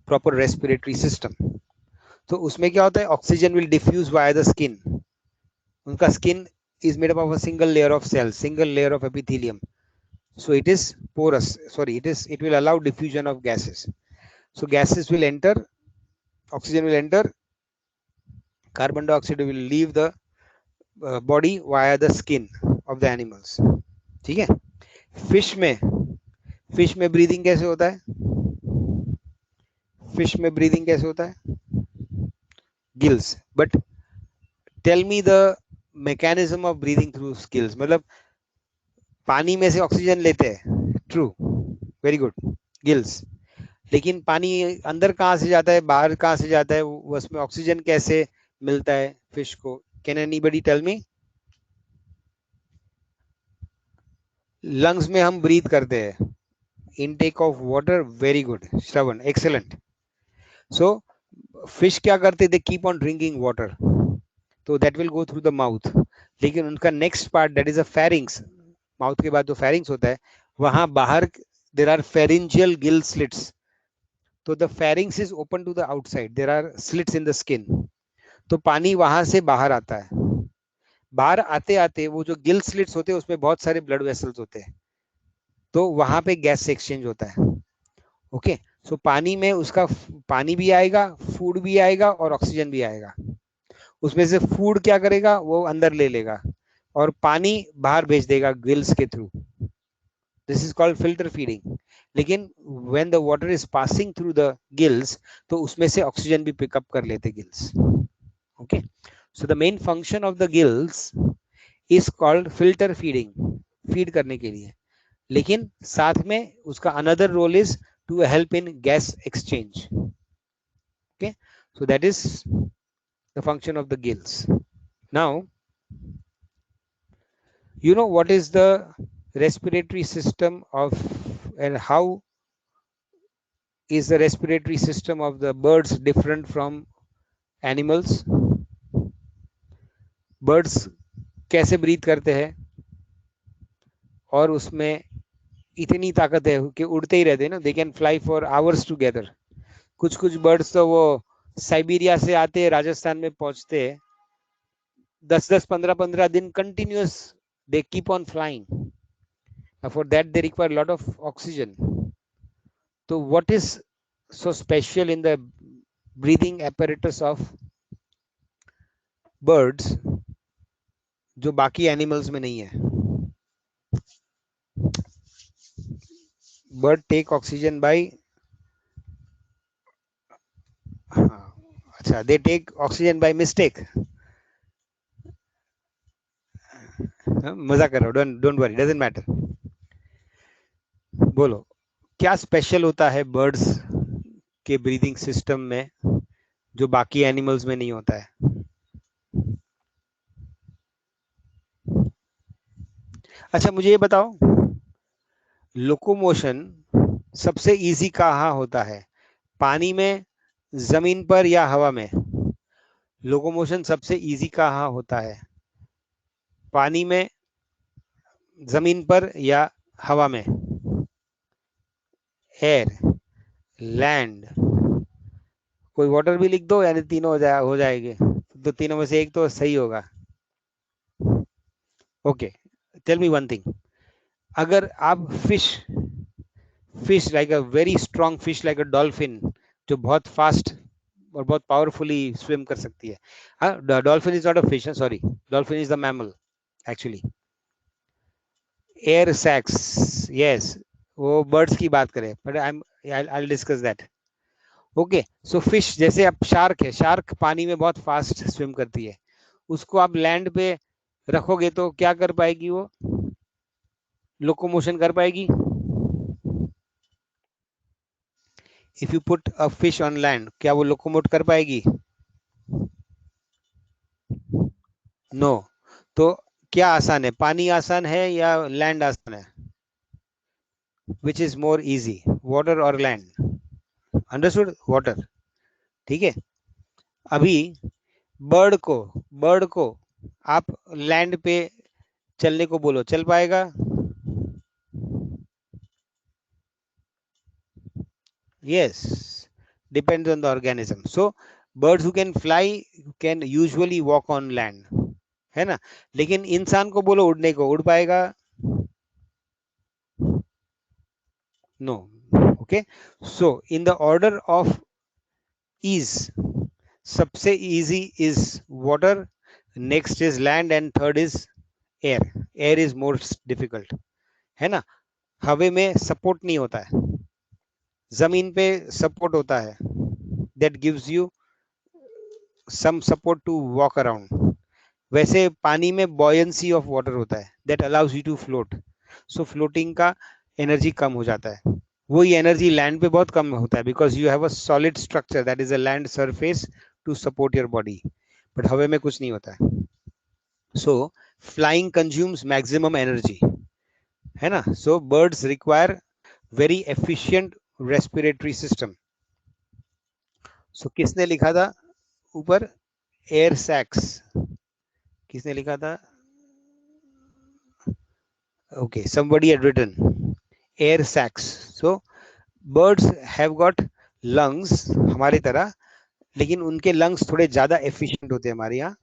proper respiratory system. तो उसमें क्या होता है, oxygen will diffuse via the skin. उनका skin is made up of a single layer of cells, single layer of epithelium. So it is porous, sorry, it will allow diffusion of gases. So gases will enter, oxygen will enter, carbon dioxide will leave the body via the skin of the animals. ठीक है. फिश में ब्रीदिंग कैसे होता है? फिश में ब्रीदिंग कैसे होता है? Gills. But tell me the mechanism of breathing through gills. मतलब पानी में से ऑक्सीजन लेते हैं, ट्रू, वेरी गुड, गिल्स. लेकिन पानी अंदर कहाँ से जाता है, बाहर कहाँ से जाता है, उसमें ऑक्सीजन कैसे मिलता है फिश को? Can anybody tell me? Lungs में हम ब्रीथ करते हैं, intake of water, very good Shravan, excellent. So fish क्या करते, they keep on drinking water, तो that will go through the mouth. लेकिन उनका next part that is a pharynx, mouth के बाद जो फेरिंग्स होता है वहां बाहर there are pharyngeal gill slits. तो the pharynx is open to the outside, there are slits in the skin. तो पानी वहां से बाहर आता है. बाहर आते आते वो जो गिल स्लिट्स होते हैं उसमें बहुत सारे ब्लड वेसल्स होते हैं, तो वहां पे गैस एक्सचेंज होता है. ओके, सो पानी में उसका पानी भी आएगा, फूड भी आएगा और ऑक्सीजन भी आएगा. उसमें से फूड क्या करेगा, वो अंदर ले लेगा और पानी बाहर भेज देगा गिल्स के through. This is called filter feeding. लेकिन when the water is passing through the gills, तो उसमें से ऑक्सीजन भी पिकअप कर लेते gills. Okay, so the main function of the gills is called filter feeding, feed करने के लिए. लेकिन साथ में उसका another role is to help in gas exchange. Okay, so that is the function of the gills. Now, you know what is the respiratory system of, and how is the respiratory system of the birds different from animals? Birds कैसे ब्रीथ करते हैं, और उसमें इतनी ताकत है कि उड़ते ही रहते हैं ना, they can fly for hours together. कुछ कुछ बर्ड्स तो वो साइबेरिया से आते हैं, राजस्थान में पहुंचते हैं, 10-10, 15-15 दिन continuous they keep on flying. For that they require a lot of oxygen. So what is so special in the breathing apparatus of birds जो बाकी एनिमल्स में नहीं है? Bird take oxygen by, अच्छा, they take oxygen by mistake. मजाक कर रहा हूँ, don't worry, doesn't matter. बोलो क्या स्पेशल होता है बर्ड्स के ब्रीदिंग सिस्टम में जो बाकी एनिमल्स में नहीं होता है? अच्छा मुझे ये बताओ, लोकोमोशन सबसे इजी कहाँ होता है, पानी में, जमीन पर या हवा में? लोकोमोशन सबसे इजी कहाँ होता है, पानी में, जमीन पर या हवा में? एयर, लैंड, कोई वाटर भी लिख दो, यानी तीनों हो जाएंगे, तो तीनों में से एक तो सही होगा. Okay, tell me one thing, अगर आप fish like a very strong fish like a dolphin, जो बहुत फास्ट और बहुत पावरफुली स्विम कर सकती है. हाँ, dolphin is not a fish, sorry, dolphin is the mammal actually. Air sacs, yes, वो बर्ड्स की बात करें, but I discuss that. Okay, so fish, जैसे अब शार्क है, शार्क पानी में बहुत फास्ट स्विम करती है, उसको आप लैंड पे रखोगे तो क्या कर पाएगी, वो लोकोमोशन कर पाएगी? If you put a fish on land, क्या वो लोकोमोट कर पाएगी? नो. तो क्या आसान है, पानी आसान है या लैंड आसान है? Which is more easy, water और लैंड? Understood, water. ठीक है, अभी बर्ड को आप लैंड पे चलने को बोलो, चल पाएगा? Yes, depends on the organism. So birds who can fly can usually walk on land, है ना. लेकिन इंसान को बोलो उड़ने को, उड़ पाएगा? No. Okay, so in the order of ease, सबसे easy is water, next is land, and third is air. Air is more difficult, है ना. हवा में सपोर्ट नहीं होता है, जमीन पे सपोर्ट होता है, that gives you some support to walk around. वैसे पानी में buoyancy of water होता है, that allows you to float. So floating का एनर्जी कम हो जाता है. वही एनर्जी लैंड पे बहुत कम होता है, because you have a solid structure, that is a land surface to support your body. But हवा में कुछ नहीं होता है. So flying consumes maximum energy, है ना. So birds require very efficient respiratory system. So किसने लिखा था ऊपर, एयर सैक्स, किसने लिखा था? Okay, somebody had written air sacs. So birds have got lungs हमारी तरह, लेकिन उनके lungs थोड़े ज्यादा efficient होते हैं हमारे यहाँ,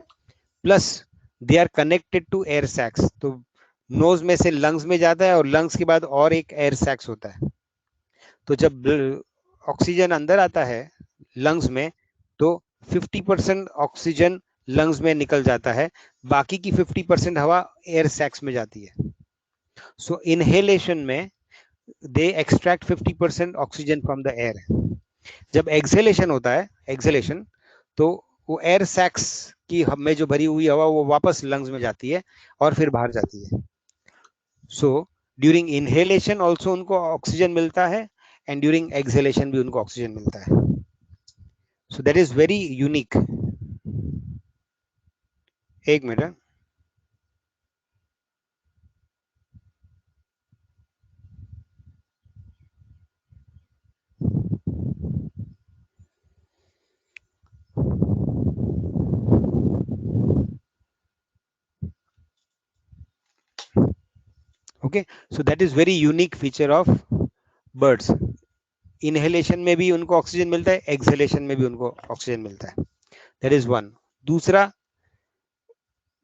plus they are connected to air sacs. तो nose में से lungs में जाता है, और lungs के बाद और एक air sacs होता है. तो जब ऑक्सीजन अंदर आता है lungs में, तो 50% ऑक्सीजन lungs में निकल जाता है, बाकी की 50% हवा air sacs में जाती है. सो इनहेलेशन में they extract 50% oxygen from the air. जब एक्सेलेशन होता है, एक्सेलेशन, तो वो एयर सैक्स की हम में जो भरी हुई हवा वो वापस लंग्स में जाती है और फिर बाहर जाती है. सो ड्यूरिंग इनहेलेशन ऑल्सो उनको ऑक्सीजन मिलता है एंड ड्यूरिंग एक्सेलेशन भी उनको ऑक्सीजन मिलता है. So that is very unique. एक minute. Okay, so that is very unique feature of birds. Inhalation में भी उनको ऑक्सीजन मिलता है, एक्सहेलेशन में भी उनको ऑक्सीजन मिलता है. That is one. दूसरा,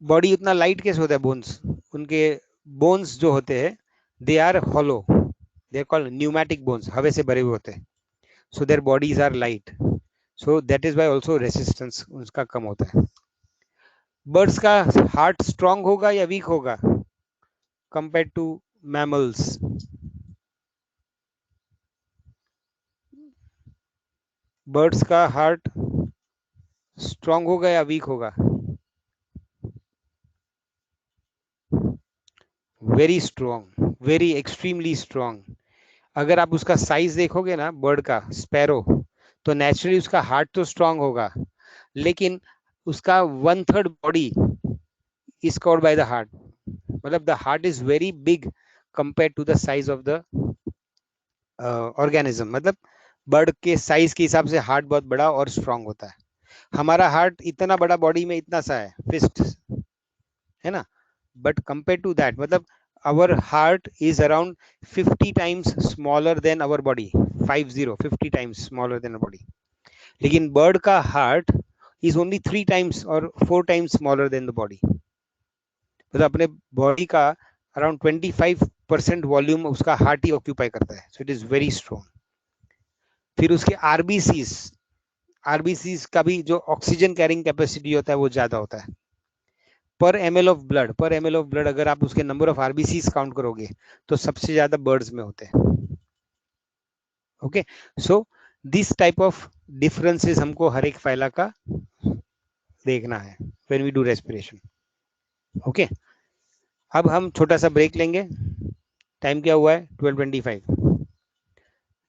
बॉडी उतना लाइट कैसे होता है, बोन्स उनके, बोन्स जो होते हैं they are hollow, they are called pneumatic bones, हवा से भरे हुए होते हैं. So their bodies are light. So that is why also resistance उसका कम होता है. बर्ड्स का हार्ट स्ट्रांग होगा या वीक होगा कंपेयर टू मैमल्स? बर्ड्स का हार्ट स्ट्रांग होगा या वीक होगा? Very strong, very extremely strong. अगर आप उसका साइज देखोगे ना बर्ड का, स्पैरो, तो नेचुरली उसका हार्ट तो स्ट्रांग होगा, लेकिन उसका 1/3 body is covered by the heart. मतलब the heart is very big compare to the size of the organism. मतलब बर्ड के साइज के हिसाब से हार्ट बहुत बड़ा और स्ट्रांग होता है. हमारा हार्ट इतना बड़ा बॉडी में इतना सा है, फिस्ट है ना, बट कंपेयर टू दैट, मतलब our heart is around 50 times smaller than our body. 50 times smaller than our body. लेकिन बर्ड का heart is only 3 times or 4 times smaller than the body. मतलब अपने बॉडी का अराउंड 25% वॉल्यूम उसका हार्ट ही ऑक्यूपाई करता है. सो इट इज वेरी स्ट्रॉन्ग. फिर उसके आरबीसीज, आरबीसीज का भी जो ऑक्सीजन कैरिंग कैपेसिटी होता है वो ज्यादा होता है. पर एमएल ऑफ ब्लड, पर एमएल ऑफ ब्लड अगर आप उसके नंबर ऑफ आरबीसीज काउंट करोगे तो सबसे ज्यादा बर्ड्स में होते हैं. Okay, so this type of differences हमको हर एक फाइला का देखना है when we do respiration. Okay, अब हम छोटा सा ब्रेक लेंगे. टाइम क्या हुआ है? 12:25.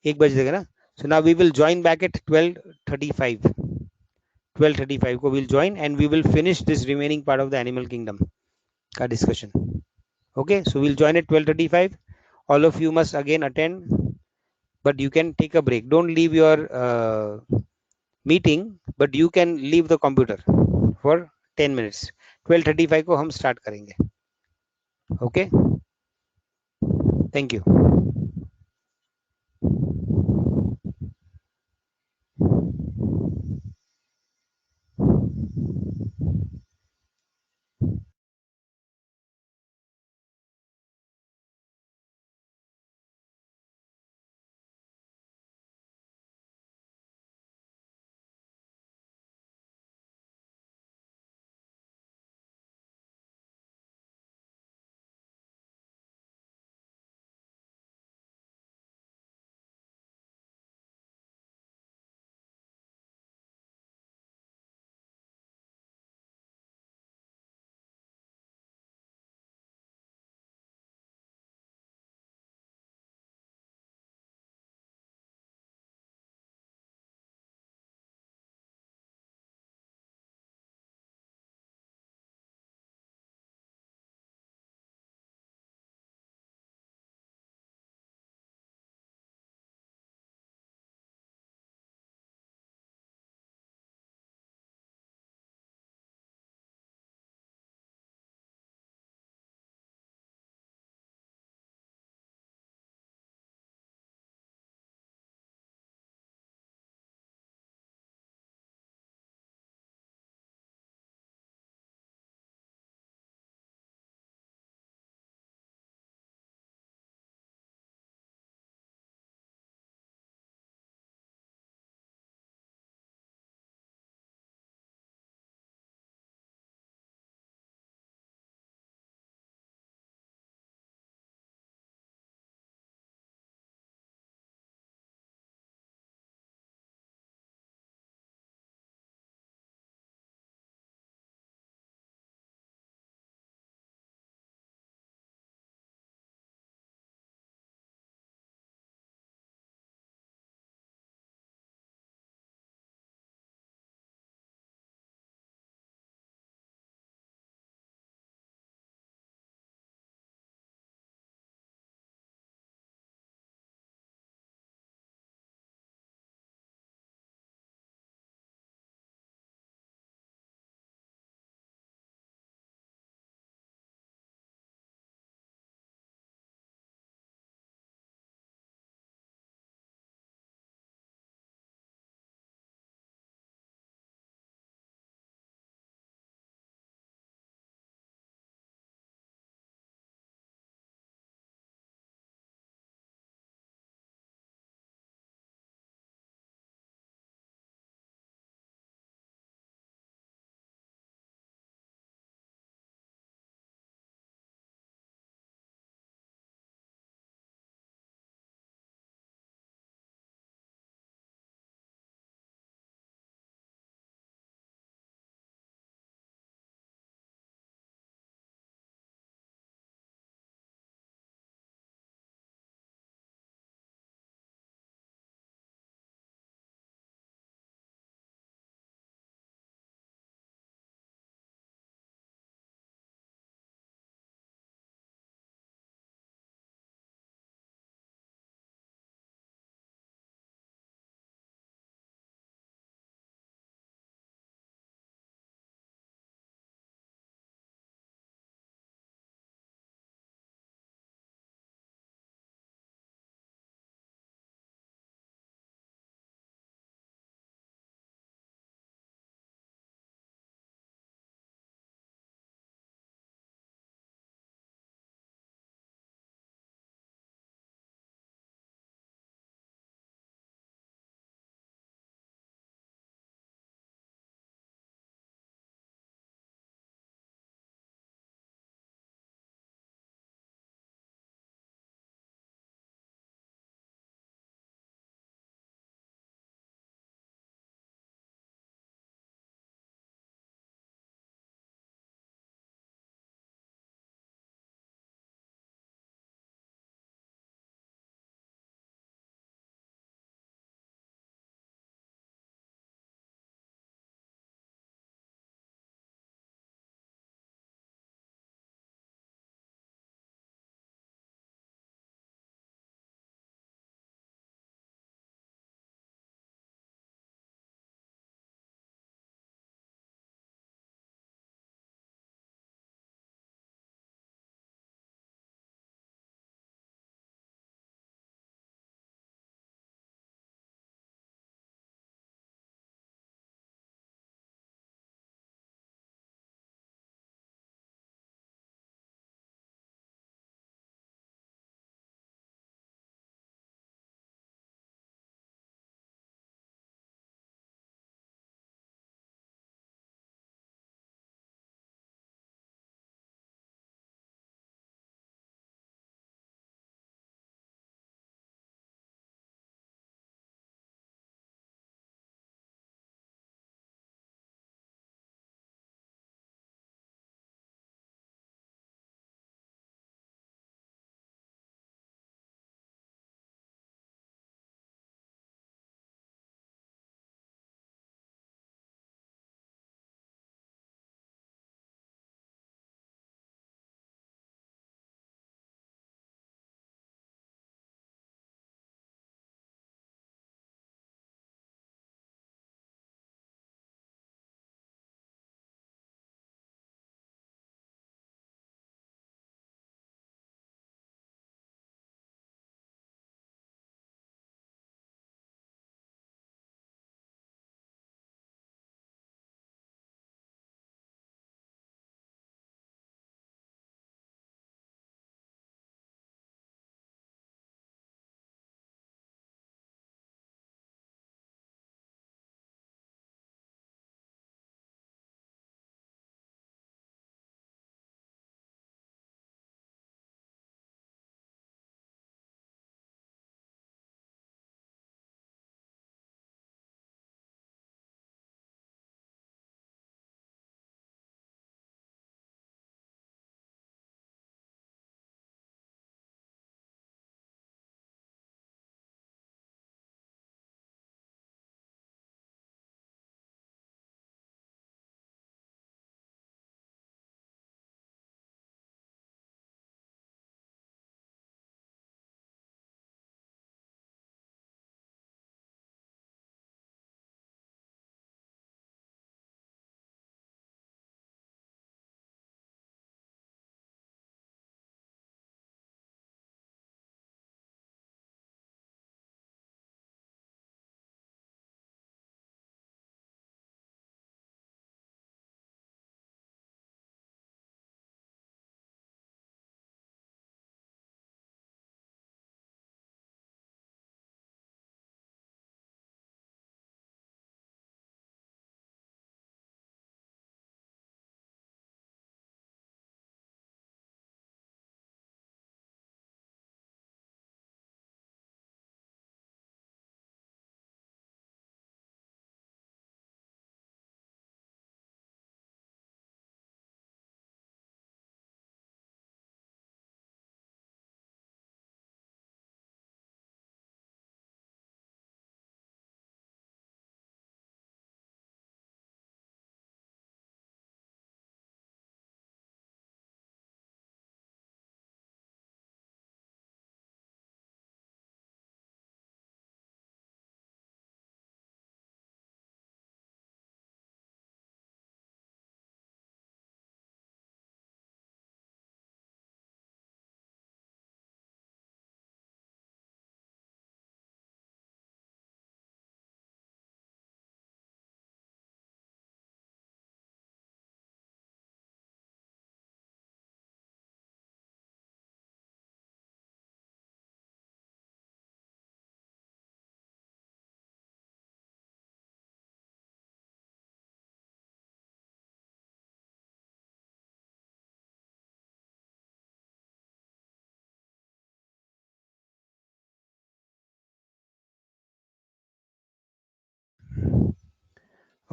1 बज देगा ना. So now we will join back at 12:35. 12:35 को will join and we will finish this remaining part of the animal kingdom का discussion. Okay, so we'll join at 12:35. All of you must again attend, but you can take a break. Don't leave your meeting, but you can leave the computer for 10 minutes. 12:35 को हम start करेंगे. Okay, thank you.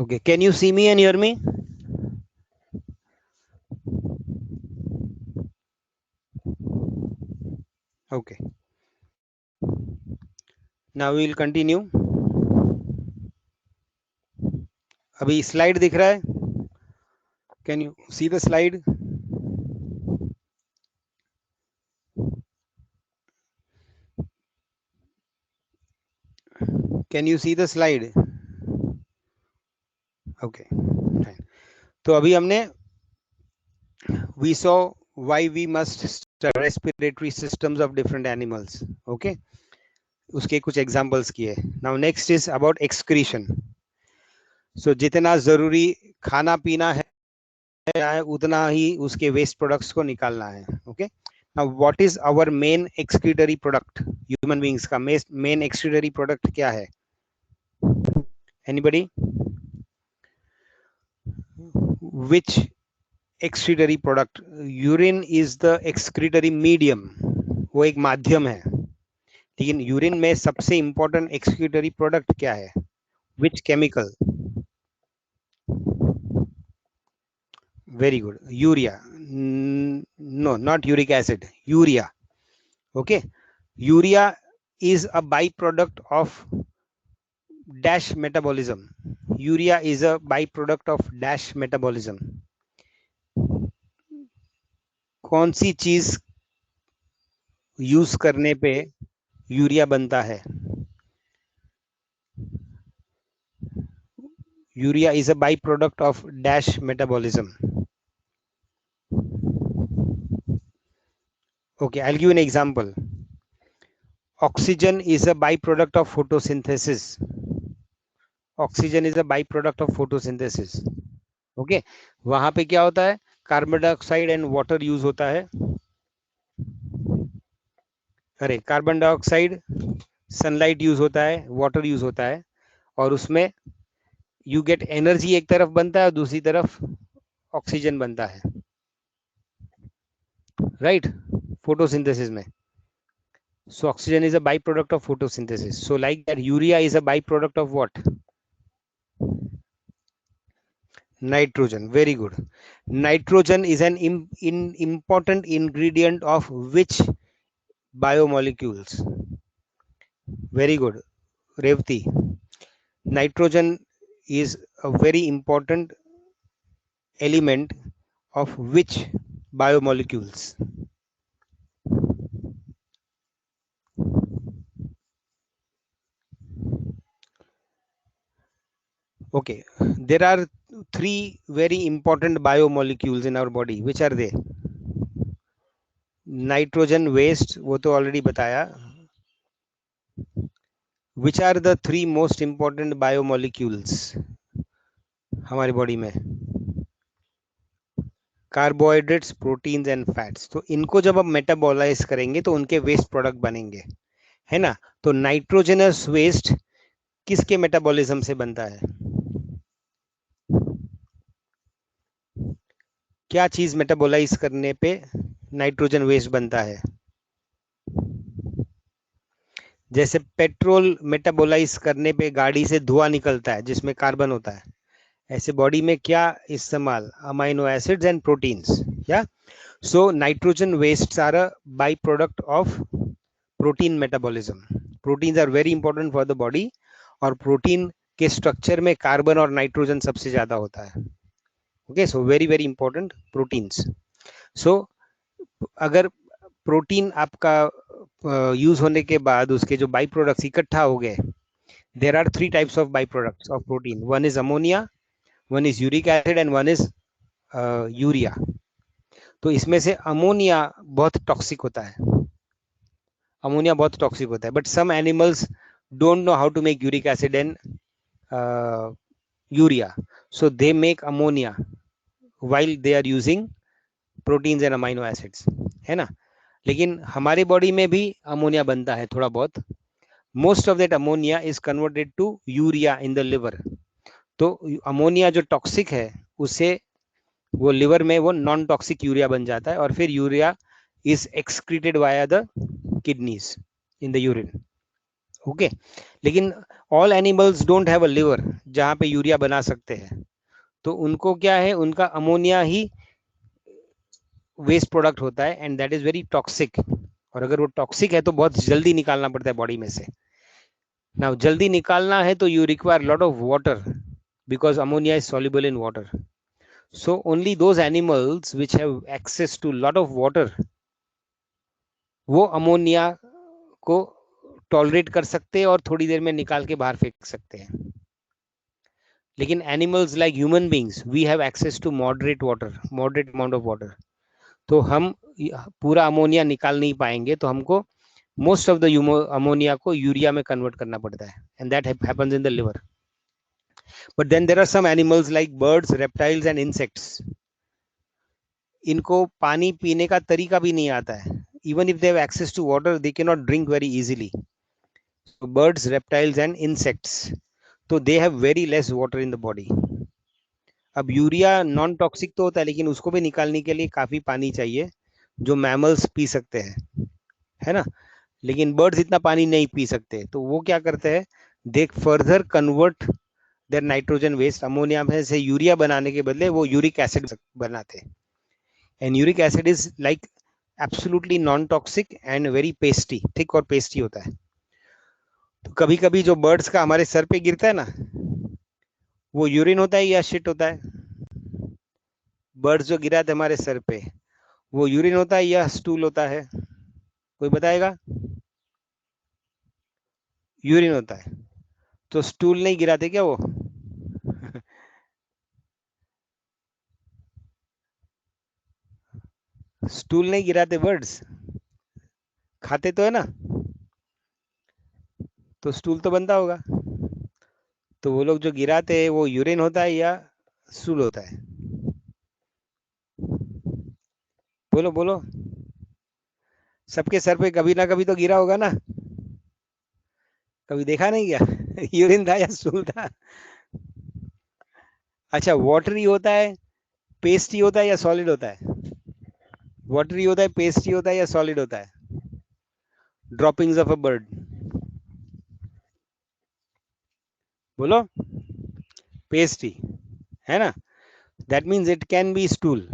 Okay, can you see me and hear me? Okay, now we will continue. अभी स्लाइड दिख रहा है? Can you see the slide? Can you see the slide? Okay, fine. तो अभी हमने we saw why we must study respiratory systems of different animals. Okay, उसके कुछ एग्जांपल्स किए. Now next is about excretion. So जितना जरूरी खाना पीना है उतना ही उसके वेस्ट प्रोडक्ट्स को निकालना है. Okay, now what is our main excretory product? Human beings का मेन एक्सक्रीटरी प्रोडक्ट क्या है? Anybody? Which excretory product? Urine is the excretory medium, वो एक माध्यम है, लेकिन यूरिन में सबसे इंपॉर्टेंट एक्सक्रीटरी प्रोडक्ट क्या है? Which chemical? Very good, urea. No, not uric acid, urea. Okay, urea is a byproduct of dash metabolism. Urea is a byproduct of dash metabolism. कौन सी चीज यूज करने पे यूरिया बनता है? Urea is a byproduct of dash metabolism. Okay, I'll give you an example. Oxygen is a byproduct of photosynthesis. Oxygen is a byproduct of photosynthesis. Okay, वहां पे क्या होता है? Carbon dioxide and water use होता है. अरे, कार्बन डाइऑक्साइड, सनलाइट यूज होता है, वाटर यूज होता है, और उसमें यू गेट एनर्जी, एक तरफ बनता है और दूसरी तरफ ऑक्सीजन बनता है, राइट? फोटोसिंथेसिस में. So oxygen is a byproduct of photosynthesis. So like that, urea is a byproduct of what? Nitrogen. Very good. Nitrogen is an important ingredient of which biomolecules? Very good, Revati. Nitrogen is a very important element of which biomolecules? Okay, there are three very important biomolecules in our body. Which are they? Nitrogen, waste, वो तो already बताया. Which are the three most important biomolecules हमारी बॉडी में? Carbohydrates, proteins and fats. तो इनको जब आप मेटाबोलाइज करेंगे तो उनके वेस्ट प्रोडक्ट बनेंगे, है ना? तो नाइट्रोजनस वेस्ट किसके मेटाबॉलिज्म से बनता है? क्या चीज मेटाबोलाइज करने पे नाइट्रोजन वेस्ट बनता है? जैसे पेट्रोल मेटाबोलाइज करने पे गाड़ी से धुआं निकलता है जिसमें कार्बन होता है, ऐसे बॉडी में क्या इस्तेमाल? Amino acids and proteins. या so nitrogen wastes are a by product of protein metabolism. Proteins are very important for the body, और प्रोटीन के स्ट्रक्चर में कार्बन और नाइट्रोजन सबसे ज्यादा होता है. Okay, so very very important proteins. So अगर प्रोटीन आपका यूज होने के बाद उसके जो बाई प्रोडक्ट्स इकट्ठा हो गए, there are three types of by products of protein. One is ammonia, one is uric acid and one is urea. तो इसमें से अमोनिया बहुत टॉक्सिक होता है. अमोनिया बहुत टॉक्सिक होता है, but some animals don't know how to make uric acid and urea, so they make ammonia while they are using proteins and amino acids, है ना? लेकिन हमारे बॉडी में भी अमोनिया बनता है थोड़ा बहुत. Most of that ammonia is converted to urea in the liver. तो अमोनिया जो टॉक्सिक है उससे वो लिवर में वो नॉन टॉक्सिक यूरिया बन जाता है, और फिर urea is excreted via the kidneys in the urine. Okay लेकिन all animals don't have a liver जहाँ पे यूरिया बना सकते हैं, तो उनको क्या है, उनका अमोनिया ही वेस्ट प्रोडक्ट होता है and that is very toxic. और अगर वो टॉक्सिक है तो बहुत जल्दी निकालना पड़ता है बॉडी में से। नाउ जल्दी निकालना है तो you require lot of water because ammonia is soluble in water. So only those animals which have access to lot of water वो अमोनिया को टॉलरेट कर सकते हैं और थोड़ी देर में निकाल के बाहर फेंक सकते हैं। लेकिन animals like human beings we have access to moderate water, moderate amount of water, तो हम पूरा अमोनिया निकाल नहीं पाएंगे, तो हमको मोस्ट ऑफ द अमोनिया को यूरिया में कन्वर्ट करना पड़ता है and that happens in the liver. But then there are some animals like birds, reptiles and insects, इनको पानी पीने का तरीका भी नहीं आता है। Even if they have access to water they can not drink very easily. Birds, reptiles and insects, तो they have very less water in the body. अब यूरिया नॉन टॉक्सिक तो होता है लेकिन उसको भी निकालने के लिए काफी पानी चाहिए जो मैमल्स पी सकते हैं, है ना। लेकिन बर्ड्स इतना पानी नहीं पी सकते, तो वो क्या करते हैं, they further convert their nitrogen waste, ammonia में से यूरिया बनाने के बदले वो यूरिक एसिड बनाते हैं। And uric acid is like absolutely non toxic and very pasty, thick और पेस्टी होता है। तो कभी कभी जो बर्ड्स का हमारे सर पे गिरता है ना, वो यूरिन होता है या शिट होता है? बर्ड्स जो गिरा थे हमारे सर पे, वो यूरिन होता है या स्टूल होता है? कोई बताएगा? यूरिन होता है। तो स्टूल नहीं गिराते क्या वो? स्टूल नहीं गिराते बर्ड्स, खाते तो है ना, तो स्टूल तो बनता होगा। तो वो लोग जो गिराते हैं वो यूरिन होता है या स्टूल होता है? बोलो बोलो, सबके सर पे कभी ना कभी तो गिरा होगा ना, कभी देखा नहीं क्या? यूरिन था या स्टूल था? अच्छा, वाटरी होता है, पेस्टी होता है या सॉलिड होता है? वाटरी होता है, पेस्टी होता है या सॉलिड होता है? ड्रॉपिंग्स ऑफ अ बर्ड, बोलो। पेस्टी, है ना। That means it can be stool,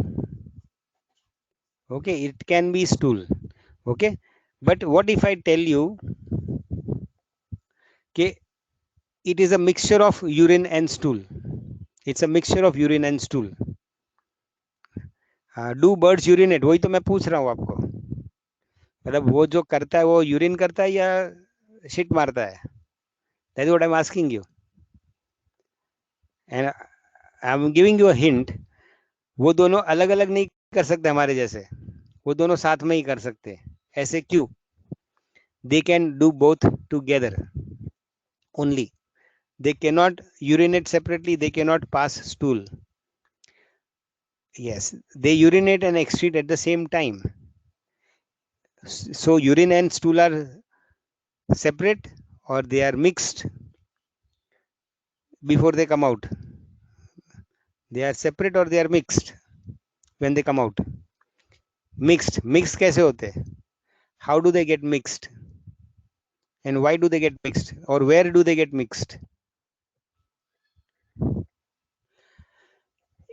okay, it can be stool, okay. But what if I tell you कि it is a mixture of urine and stool, it's a mixture of urine and stool. Do birds urinate, वही तो मैं पूछ रहा हूँ आपको, मतलब वो जो करता है वो यूरिन करता है या शिट मारता है? That is what I am asking you, and I am giving you a hint. वो दोनों अलग अलग नहीं कर सकते हमारे जैसे, वो दोनों साथ में ही कर सकते। ऐसे क्यों? They can do both together only, they cannot urinate separately, they cannot pass stool. Yes, they urinate and excrete at the same time. So urine and stool are separate or they are mixed before they come out? They are separate or they are mixed when they come out? Mixed, mixed कैसे होते हैं? How do they get mixed and why do they get mixed or where do they get mixed?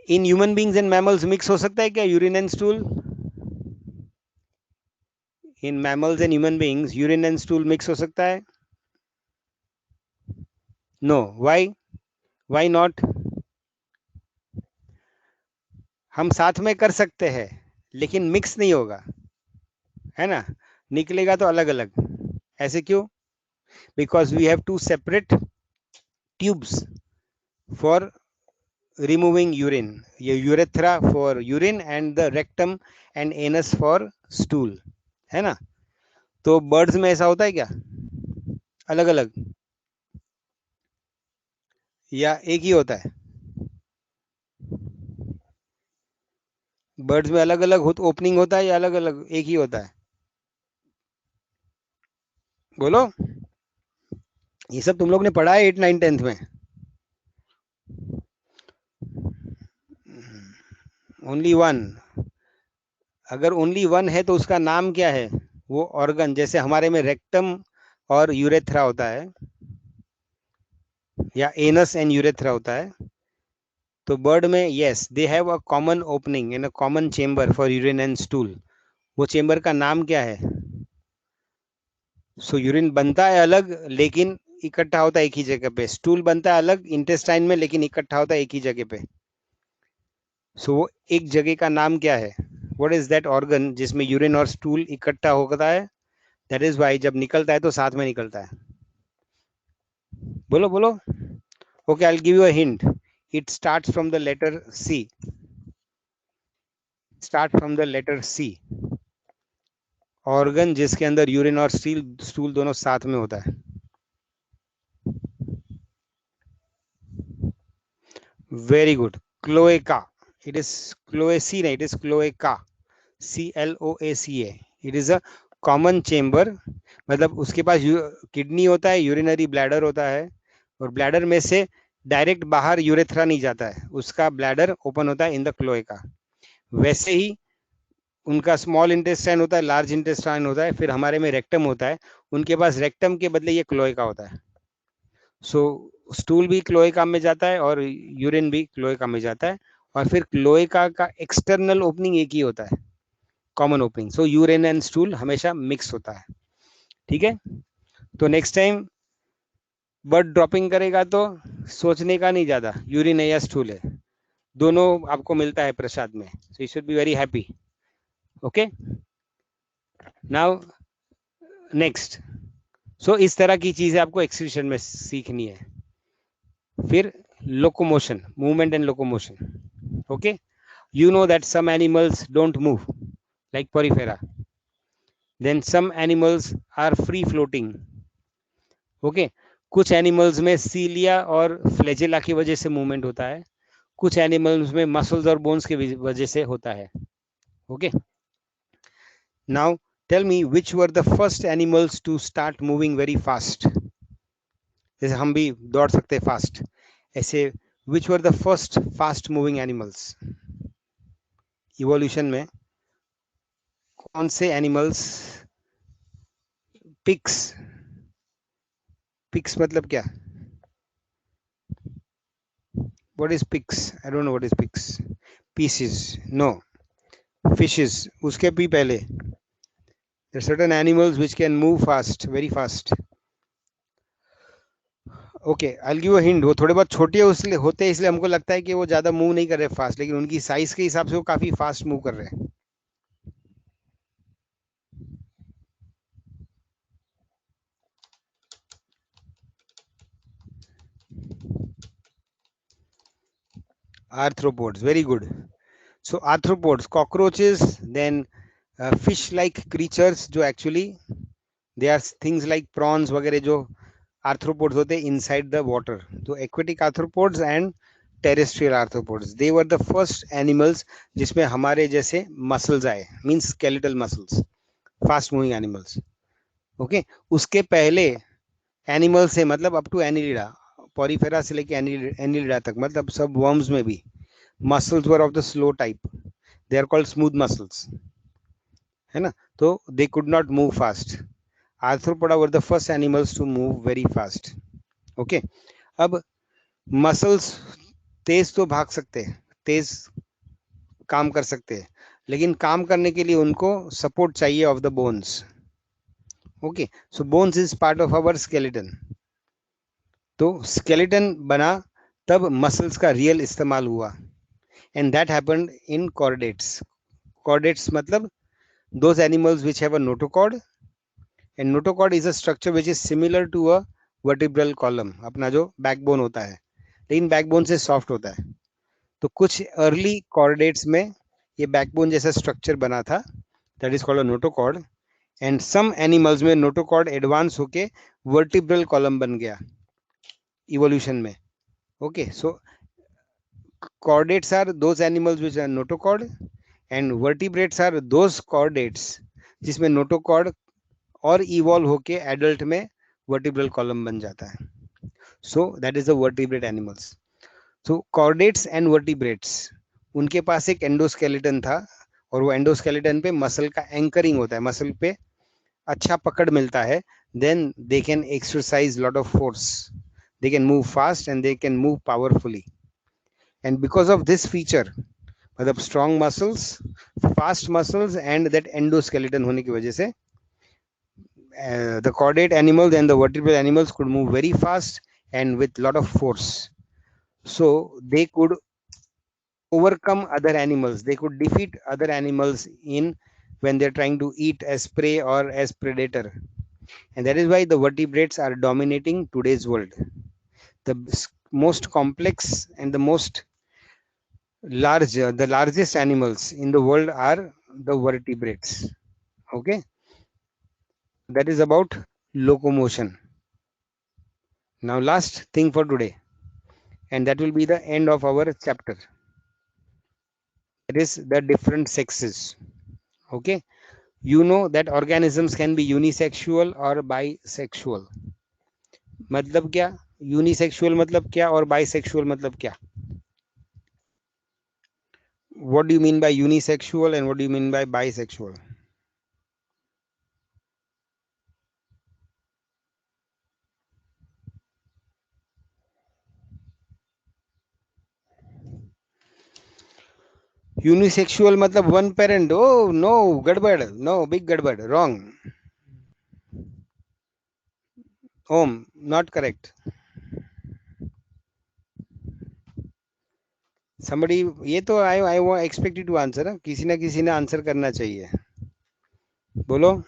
In human beings and mammals mix हो सकता है क्या urine and stool? In mammals and human beings urine and stool mix हो सकता है? No. Why not? हम साथ में कर सकते हैं लेकिन मिक्स नहीं होगा, है ना, निकलेगा तो अलग अलग। ऐसे क्यों? Because we have two separate tubes for removing urine, ये urethra for urine and the rectum and anus for stool, है ना। तो बर्ड्स में ऐसा होता है क्या, अलग अलग या एक ही होता है? बर्ड्स में अलग अलग ओपनिंग होता है या अलग अलग एक ही होता है? बोलो, ये सब तुम लोग ने पढ़ा है 8, 9, 10th में। ओनली वन, अगर ओनली वन है तो उसका नाम क्या है? वो ऑर्गन, जैसे हमारे में रेक्टम और यूरेथ्रा होता है, या एनस एंड यूरेथ्रा होता है। तो बर्ड में yes they have a common opening in a common chamber for urine and stool. वो चेम्बर का नाम क्या है? सो यूरिन बनता है अलग लेकिन इकट्ठा होता है एक ही जगह पे, स्टूल बनता है अलग इंटेस्टाइन में लेकिन इकट्ठा होता है एक ही जगह पे। सो वो एक जगह का नाम क्या है? व्हाट इज दैट ऑर्गन जिसमें यूरिन और स्टूल इकट्ठा होता है? दैट इज वाई जब निकलता है तो साथ में निकलता है। बोलो बोलो। Okay, I will give you a hint. It starts from the letter C. Start from the letter C. Organ जिसके अंदर यूरिन और स्टूल दोनों साथ में होता है। Very good, cloaca. It is cloacae नहीं, it is cloaca, CLOACA। It is a common chamber, मतलब उसके पास किडनी होता है, यूरिनरी ब्लैडर होता है, और ब्लैडर में से डायरेक्ट बाहर यूरेथ्रा नहीं जाता है, उसका ब्लैडर ओपन होता है इन द क्लोएका। वैसे ही उनका स्मॉल इंटेस्टाइन होता है, लार्ज इंटेस्टाइन होता है, फिर हमारे में रेक्टम होता है, उनके पास रेक्टम के बदले ये क्लोएका होता है। सो स्टूल भी क्लोएका में जाता है और यूरिन भी क्लोएका में जाता है, और फिर क्लोएका का एक्सटर्नल ओपनिंग एक ही होता है, common opening. So urine and stool हमेशा मिक्स होता है। ठीक है, तो नेक्स्ट टाइम बर्ड ड्रॉपिंग करेगा तो सोचने का नहीं ज्यादा, यूरिन है या स्टूल है, दोनों आपको मिलता है प्रसाद में। So you should be very happy. Okay, now next. So इस तरह की चीजें आपको एक्सक्रीशन में सीखनी है। फिर locomotion, movement and locomotion. Okay, you know that some animals don't move like porifera, then some animals are free floating. Okay, कुछ एनिमल्स में सीलिया और फ्लैजेला की वजह से मूवमेंट होता है, कुछ एनिमल्स में मसल्स और बोन्स की वजह से होता है। Okay, now tell me which were the first animals to start moving very fast. जैसे हम भी दौड़ सकते हैं फास्ट, ऐसे which were the first fast moving animals evolution में? कौन से एनिमल्स? पिक्स। पिक्स मतलब क्या? What is pigs? I don't know what is pigs. Pieces? No. Fishes. उसके भी पहले. There are certain animals which can move fast, very fast. Okay, I'll give you a hint. वो थोड़े बहुत छोटे उसलिए होते हैं इसलिए हमको लगता है कि वो ज्यादा मूव नहीं कर रहे फास्ट, लेकिन उनकी साइज के हिसाब से वो काफी फास्ट मूव कर रहे हैं। Arthropods. Very good. So arthropods, cockroaches, then fish-like creatures जो actually they are things like prawns वगैरह जो आर्थ्रोपोड्स होते हैं इनसाइड द वाटर। तो aquatic arthropods and terrestrial arthropods, they were the first animals जिसमें हमारे जैसे मसल्स आए, means skeletal muscles, fast moving animals. Okay, उसके पहले एनिमल से मतलब अप टू एनिलिडा, पॉरीफेरा से लेके एनिलिडा तक, मतलब सब वर्म्स में भी muscles were of the slow type, they are called smooth muscles, है ना? तो they could not move fast. Arthropoda were the first animals to move very fast. Okay, अब मसल्स तेज तो भाग सकते हैं, तेज काम कर सकते हैं, लेकिन काम करने के लिए उनको सपोर्ट चाहिए of the bones. Okay, so bones is part of our skeleton. तो स्केलेटन बना तब मसल्स का रियल इस्तेमाल हुआ, and that happened in chordates. Chordates मतलब those animals which have a notochord, and notochord is a structure which is similar to a vertebral column, अपना जो बैकबोन होता है, लेकिन बैकबोन से सॉफ्ट होता है। तो कुछ अर्ली कॉर्डेट्स में ये बैकबोन जैसा स्ट्रक्चर बना था, that is called a notochord, and some animals में नोटोकॉर्ड एडवांस होके वर्टिब्रल कॉलम बन गया इवोल्यूशन में। Okay, so chordates are those animals which are notochord, and vertebrates are those chordates जिसमें notochord और इवॉल्व होके एडल्ट में वर्टिब्रल कॉलम बन जाता है। So that is the vertebrate animals. So chordates and vertebrates, उनके पास एक एंडोस्केलेटन था, और वो एंडोस्केलेटन पे मसल का एंकरिंग होता है, मसल पे अच्छा पकड़ मिलता है, then they can exercise lot of force. They can move fast and they can move powerfully. And because of this feature, मतलब strong muscles, fast muscles and that endoskeleton होने की वजह से the chordate animals and the vertebrate animals could move very fast and with lot of force. So they could overcome other animals. They could defeat other animals in when they're trying to eat as prey or as predator. And that is why the vertebrates are dominating today's world. The most complex and the most large, the largest animals in the world are the vertebrates. Okay, that is about locomotion. Now, last thing for today, and that will be the end of our chapter. It is the different sexes. Okay, you know that organisms can be unisexual or bisexual. मतलब क्या? Unisexual मतलब क्या और bisexual मतलब क्या? What do you mean by unisexual and what do you mean by bisexual? Unisexual मतलब one parent. Oh no, gadbad. No, big gadbad. Wrong. Om, not correct. Somebody, ये तो I expect you to answer. किसी ना किसी ने आंसर करना चाहिए. बोलो.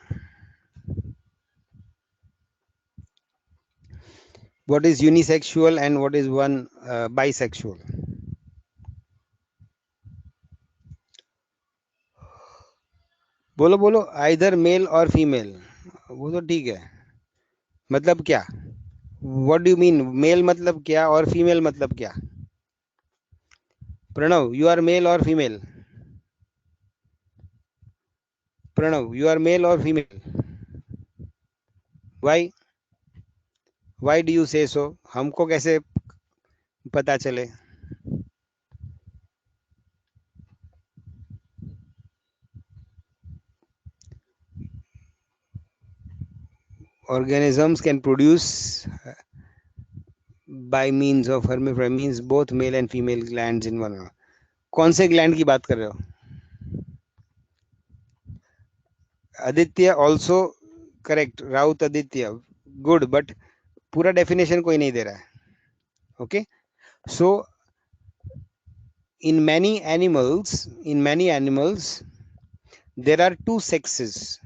What is unisexual and what is one bisexual? बोलो बोलो. Either male or female. वो तो ठीक है. मतलब क्या? What do you mean? Male मतलब क्या और female मतलब क्या? Pranav, you are male or female? Pranav, you are male or female? Why? Why do you say so? हमको कैसे पता चले? Organisms can produce by means of hermaphrodite, means both male and female glands in one. कौन से ग्लैंड की बात कर रहे हो? Aditya also correct. Raut Aditya good, but पूरा definition कोई नहीं दे रहा है. Okay, so in many animals there are two sexes,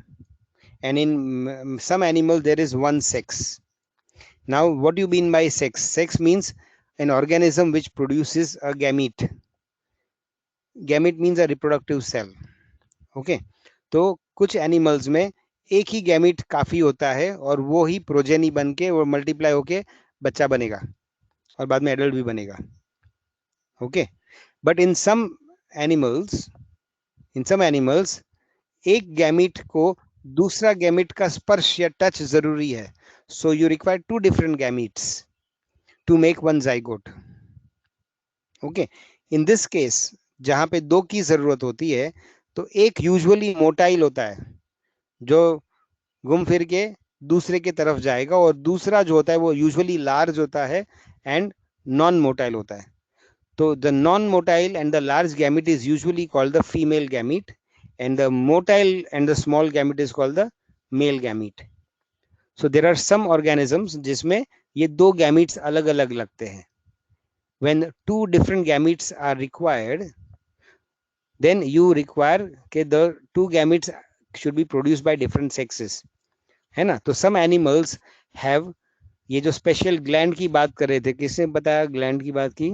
and in some animals there is one sex. Now, what do you mean by sex? Sex means an organism which produces a gamete. Gamete means a reproductive cell. Okay, तो कुछ एनिमल्स में एक ही गैमिट काफी होता है और वो ही प्रोजेनी बन के वो मल्टीप्लाई होके बच्चा बनेगा और बाद में एडल्ट भी बनेगा. Okay, but in some animals एक गैमिट को दूसरा गैमिट का स्पर्श या टच जरूरी है. So you require two different gametes to make one zygote. Okay, in this case जहां पे दो की जरूरत होती है तो एक यूजुअली मोटाइल होता है जो घूम फिर के दूसरे की तरफ जाएगा और दूसरा जो होता है वो यूजुअली लार्ज होता है एंड नॉन मोटाइल होता है. तो the non motile and the large gamete is usually called the female gamete and the motile and the small gamete is called the male gamete. So there are some organisms जिसमें ये दो gametes अलग अलग लगते हैं. When two different gametes are required, then you require कि the two gametes should be produced by different sexes, है ना. तो some animals have, ये जो स्पेशल ग्लैंड की बात कर रहे थे, किसने बताया ग्लैंड की बात की?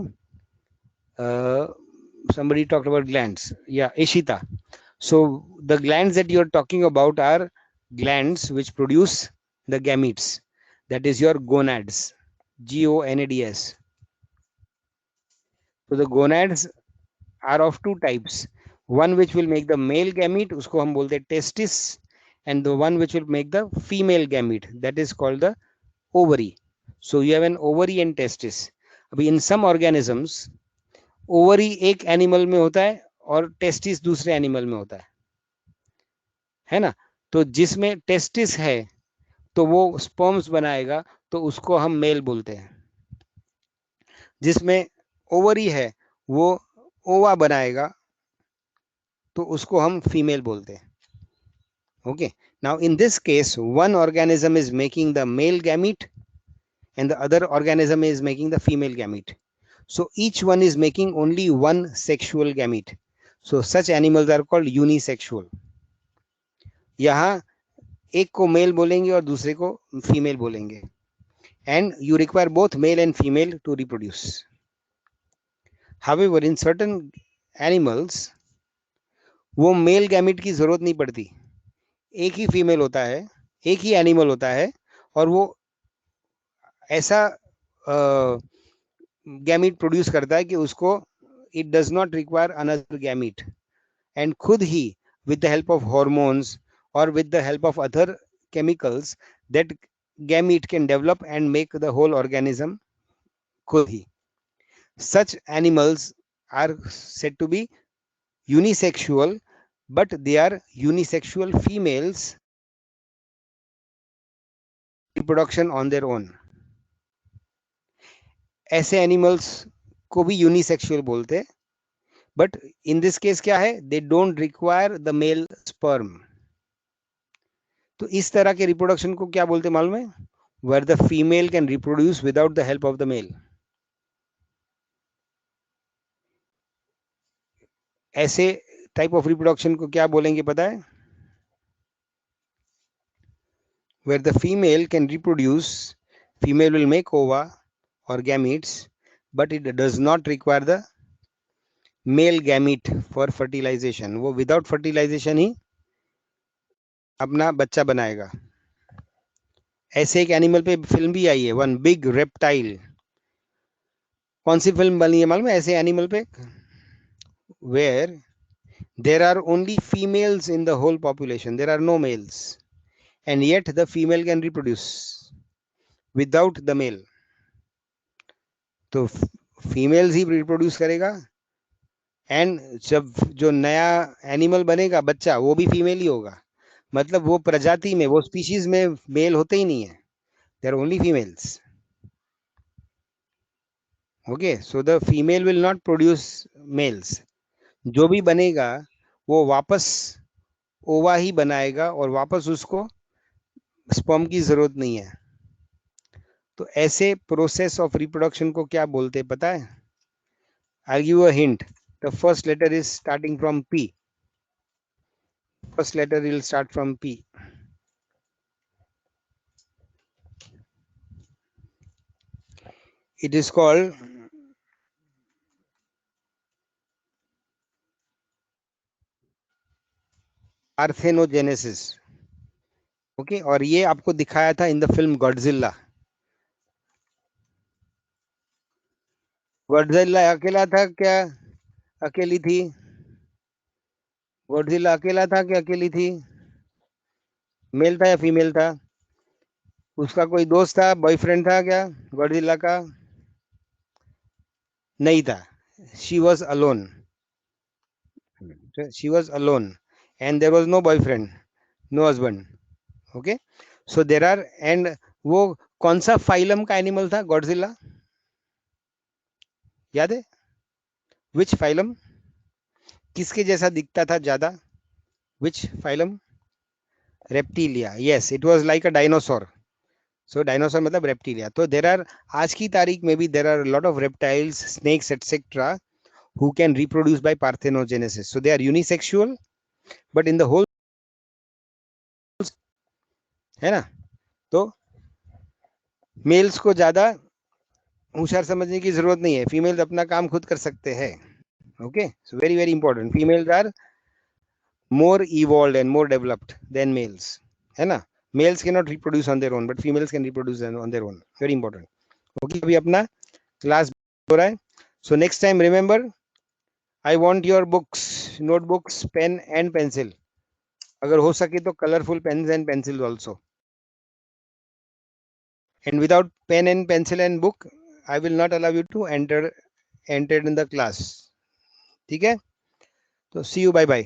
Somebody talked about glands. Yeah, Ishita. So the glands that you're talking about are glands which produce the gametes. That is your gonads. GONADS. So the gonads are of two types. One which will make the male gamete, usko hum bolte testis, and the one which will make the female gamete, that is called the ovary. So you have an ovary and testis. अभी in some organisms ओवरी एक एनिमल में होता है और टेस्टिस दूसरे एनिमल में होता है ना. तो जिसमें टेस्टिस है तो वो स्पर्म्स बनाएगा, तो उसको हम मेल बोलते हैं। जिसमें ओवरी है वो ओवा बनाएगा, तो उसको हम फीमेल बोलते हैं। Okay, now in this case, one organism is making the male gamete and the other organism is making the female gamete. So each one is making only one sexual gamete. So such animals are called unisexual. यहाँ एक को मेल बोलेंगे और दूसरे को फीमेल बोलेंगे, and you require both male and female to reproduce. However, in certain animals, वो मेल गैमेट की जरूरत नहीं पड़ती, एक ही फीमेल होता है, एक ही एनिमल होता है, और वो ऐसा गैमीट प्रोड्यूस करता है कि उसको it does not require another gamete, and खुद ही with the help of hormones or with the help of other chemicals, that gamete can develop and make the whole organism खुद ही. Such animals are said to be unisexual, but they are unisexual females reproduction on their own. ऐसे एनिमल्स को भी यूनिसेक्सुअल बोलते हैं, बट इन दिस केस क्या है, they don't require the mail sperm. तो इस तरह के रिप्रोडक्शन को क्या बोलते मालूम है, where the female can reproduce without the help of the male. ऐसे टाइप ऑफ रिप्रोडक्शन को क्या बोलेंगे पता है, where the female can reproduce, female will make ova और gametes, but it does not require the male gamete for fertilization. वो विदाउट फर्टिलाइजेशन ही अपना बच्चा बनाएगा. ऐसे एक एनिमल पे फिल्म भी आई है, वन बिग रेप्टाइल. कौन सी फिल्म बनी है मालूम है ऐसे एनिमल पे, where there are only females in the whole population, there are no males, and yet the female can reproduce without the male. तो फीमेल्स ही रिप्रोड्यूस करेगा, एंड जब जो नया एनिमल बनेगा बच्चा वो भी फीमेल ही होगा. मतलब वो प्रजाति में, वो स्पीशीज में मेल होते ही नहीं है, there only females. Okay, so the female will not produce males. जो भी बनेगा वो वापस ओवा ही बनाएगा, और वापस उसको स्पर्म की जरूरत नहीं है. तो ऐसे प्रोसेस ऑफ रिप्रोडक्शन को क्या बोलते हैं पता है? I'll give you a hint. The first letter is starting from P. First letter will start from P. It is called parthenogenesis. Okay, और ये आपको दिखाया था in the film Godzilla. Godzilla अकेला था क्या अकेली थी? गॉडजिला अकेला था क्या अकेली थी? मेल था या फीमेल था? उसका कोई दोस्त था, बॉयफ्रेंड था क्या गॉडजिला का? नहीं था. She was alone. She was alone, and there was no boyfriend, no husband. Okay, so there are, and वो कौन सा फाइलम का एनिमल था गॉडजिला, याद है? विच फाइलम, किसके जैसा दिखता था ज्यादा? Which phylum? Reptilia. Yes, it was like a dinosaur. So dinosaur मतलब रेप्टिलिया. तो देर आर, आज की तारीख में भी there are lot of reptiles, snakes etcetera who can reproduce by parthenogenesis. So they are unisexual, but in the whole, है ना? तो मेल्स को ज्यादा होशियार समझने की जरूरत नहीं है, फीमेल्स अपना काम खुद कर सकते हैं. Okay, so very very important, females are more evolved and more developed than males, है ना? Males can not reproduce on their own, but females can reproduce on their own. Very important. Okay, अभी अपना क्लास हो रहा है. So next time remember, I want your books, notebooks, pen and pencil. अगर हो सके तो colourful pens and pencil also. And without pen and pencil and book, I will not allow you to enter in the class. ठीक है? तो see you, bye bye.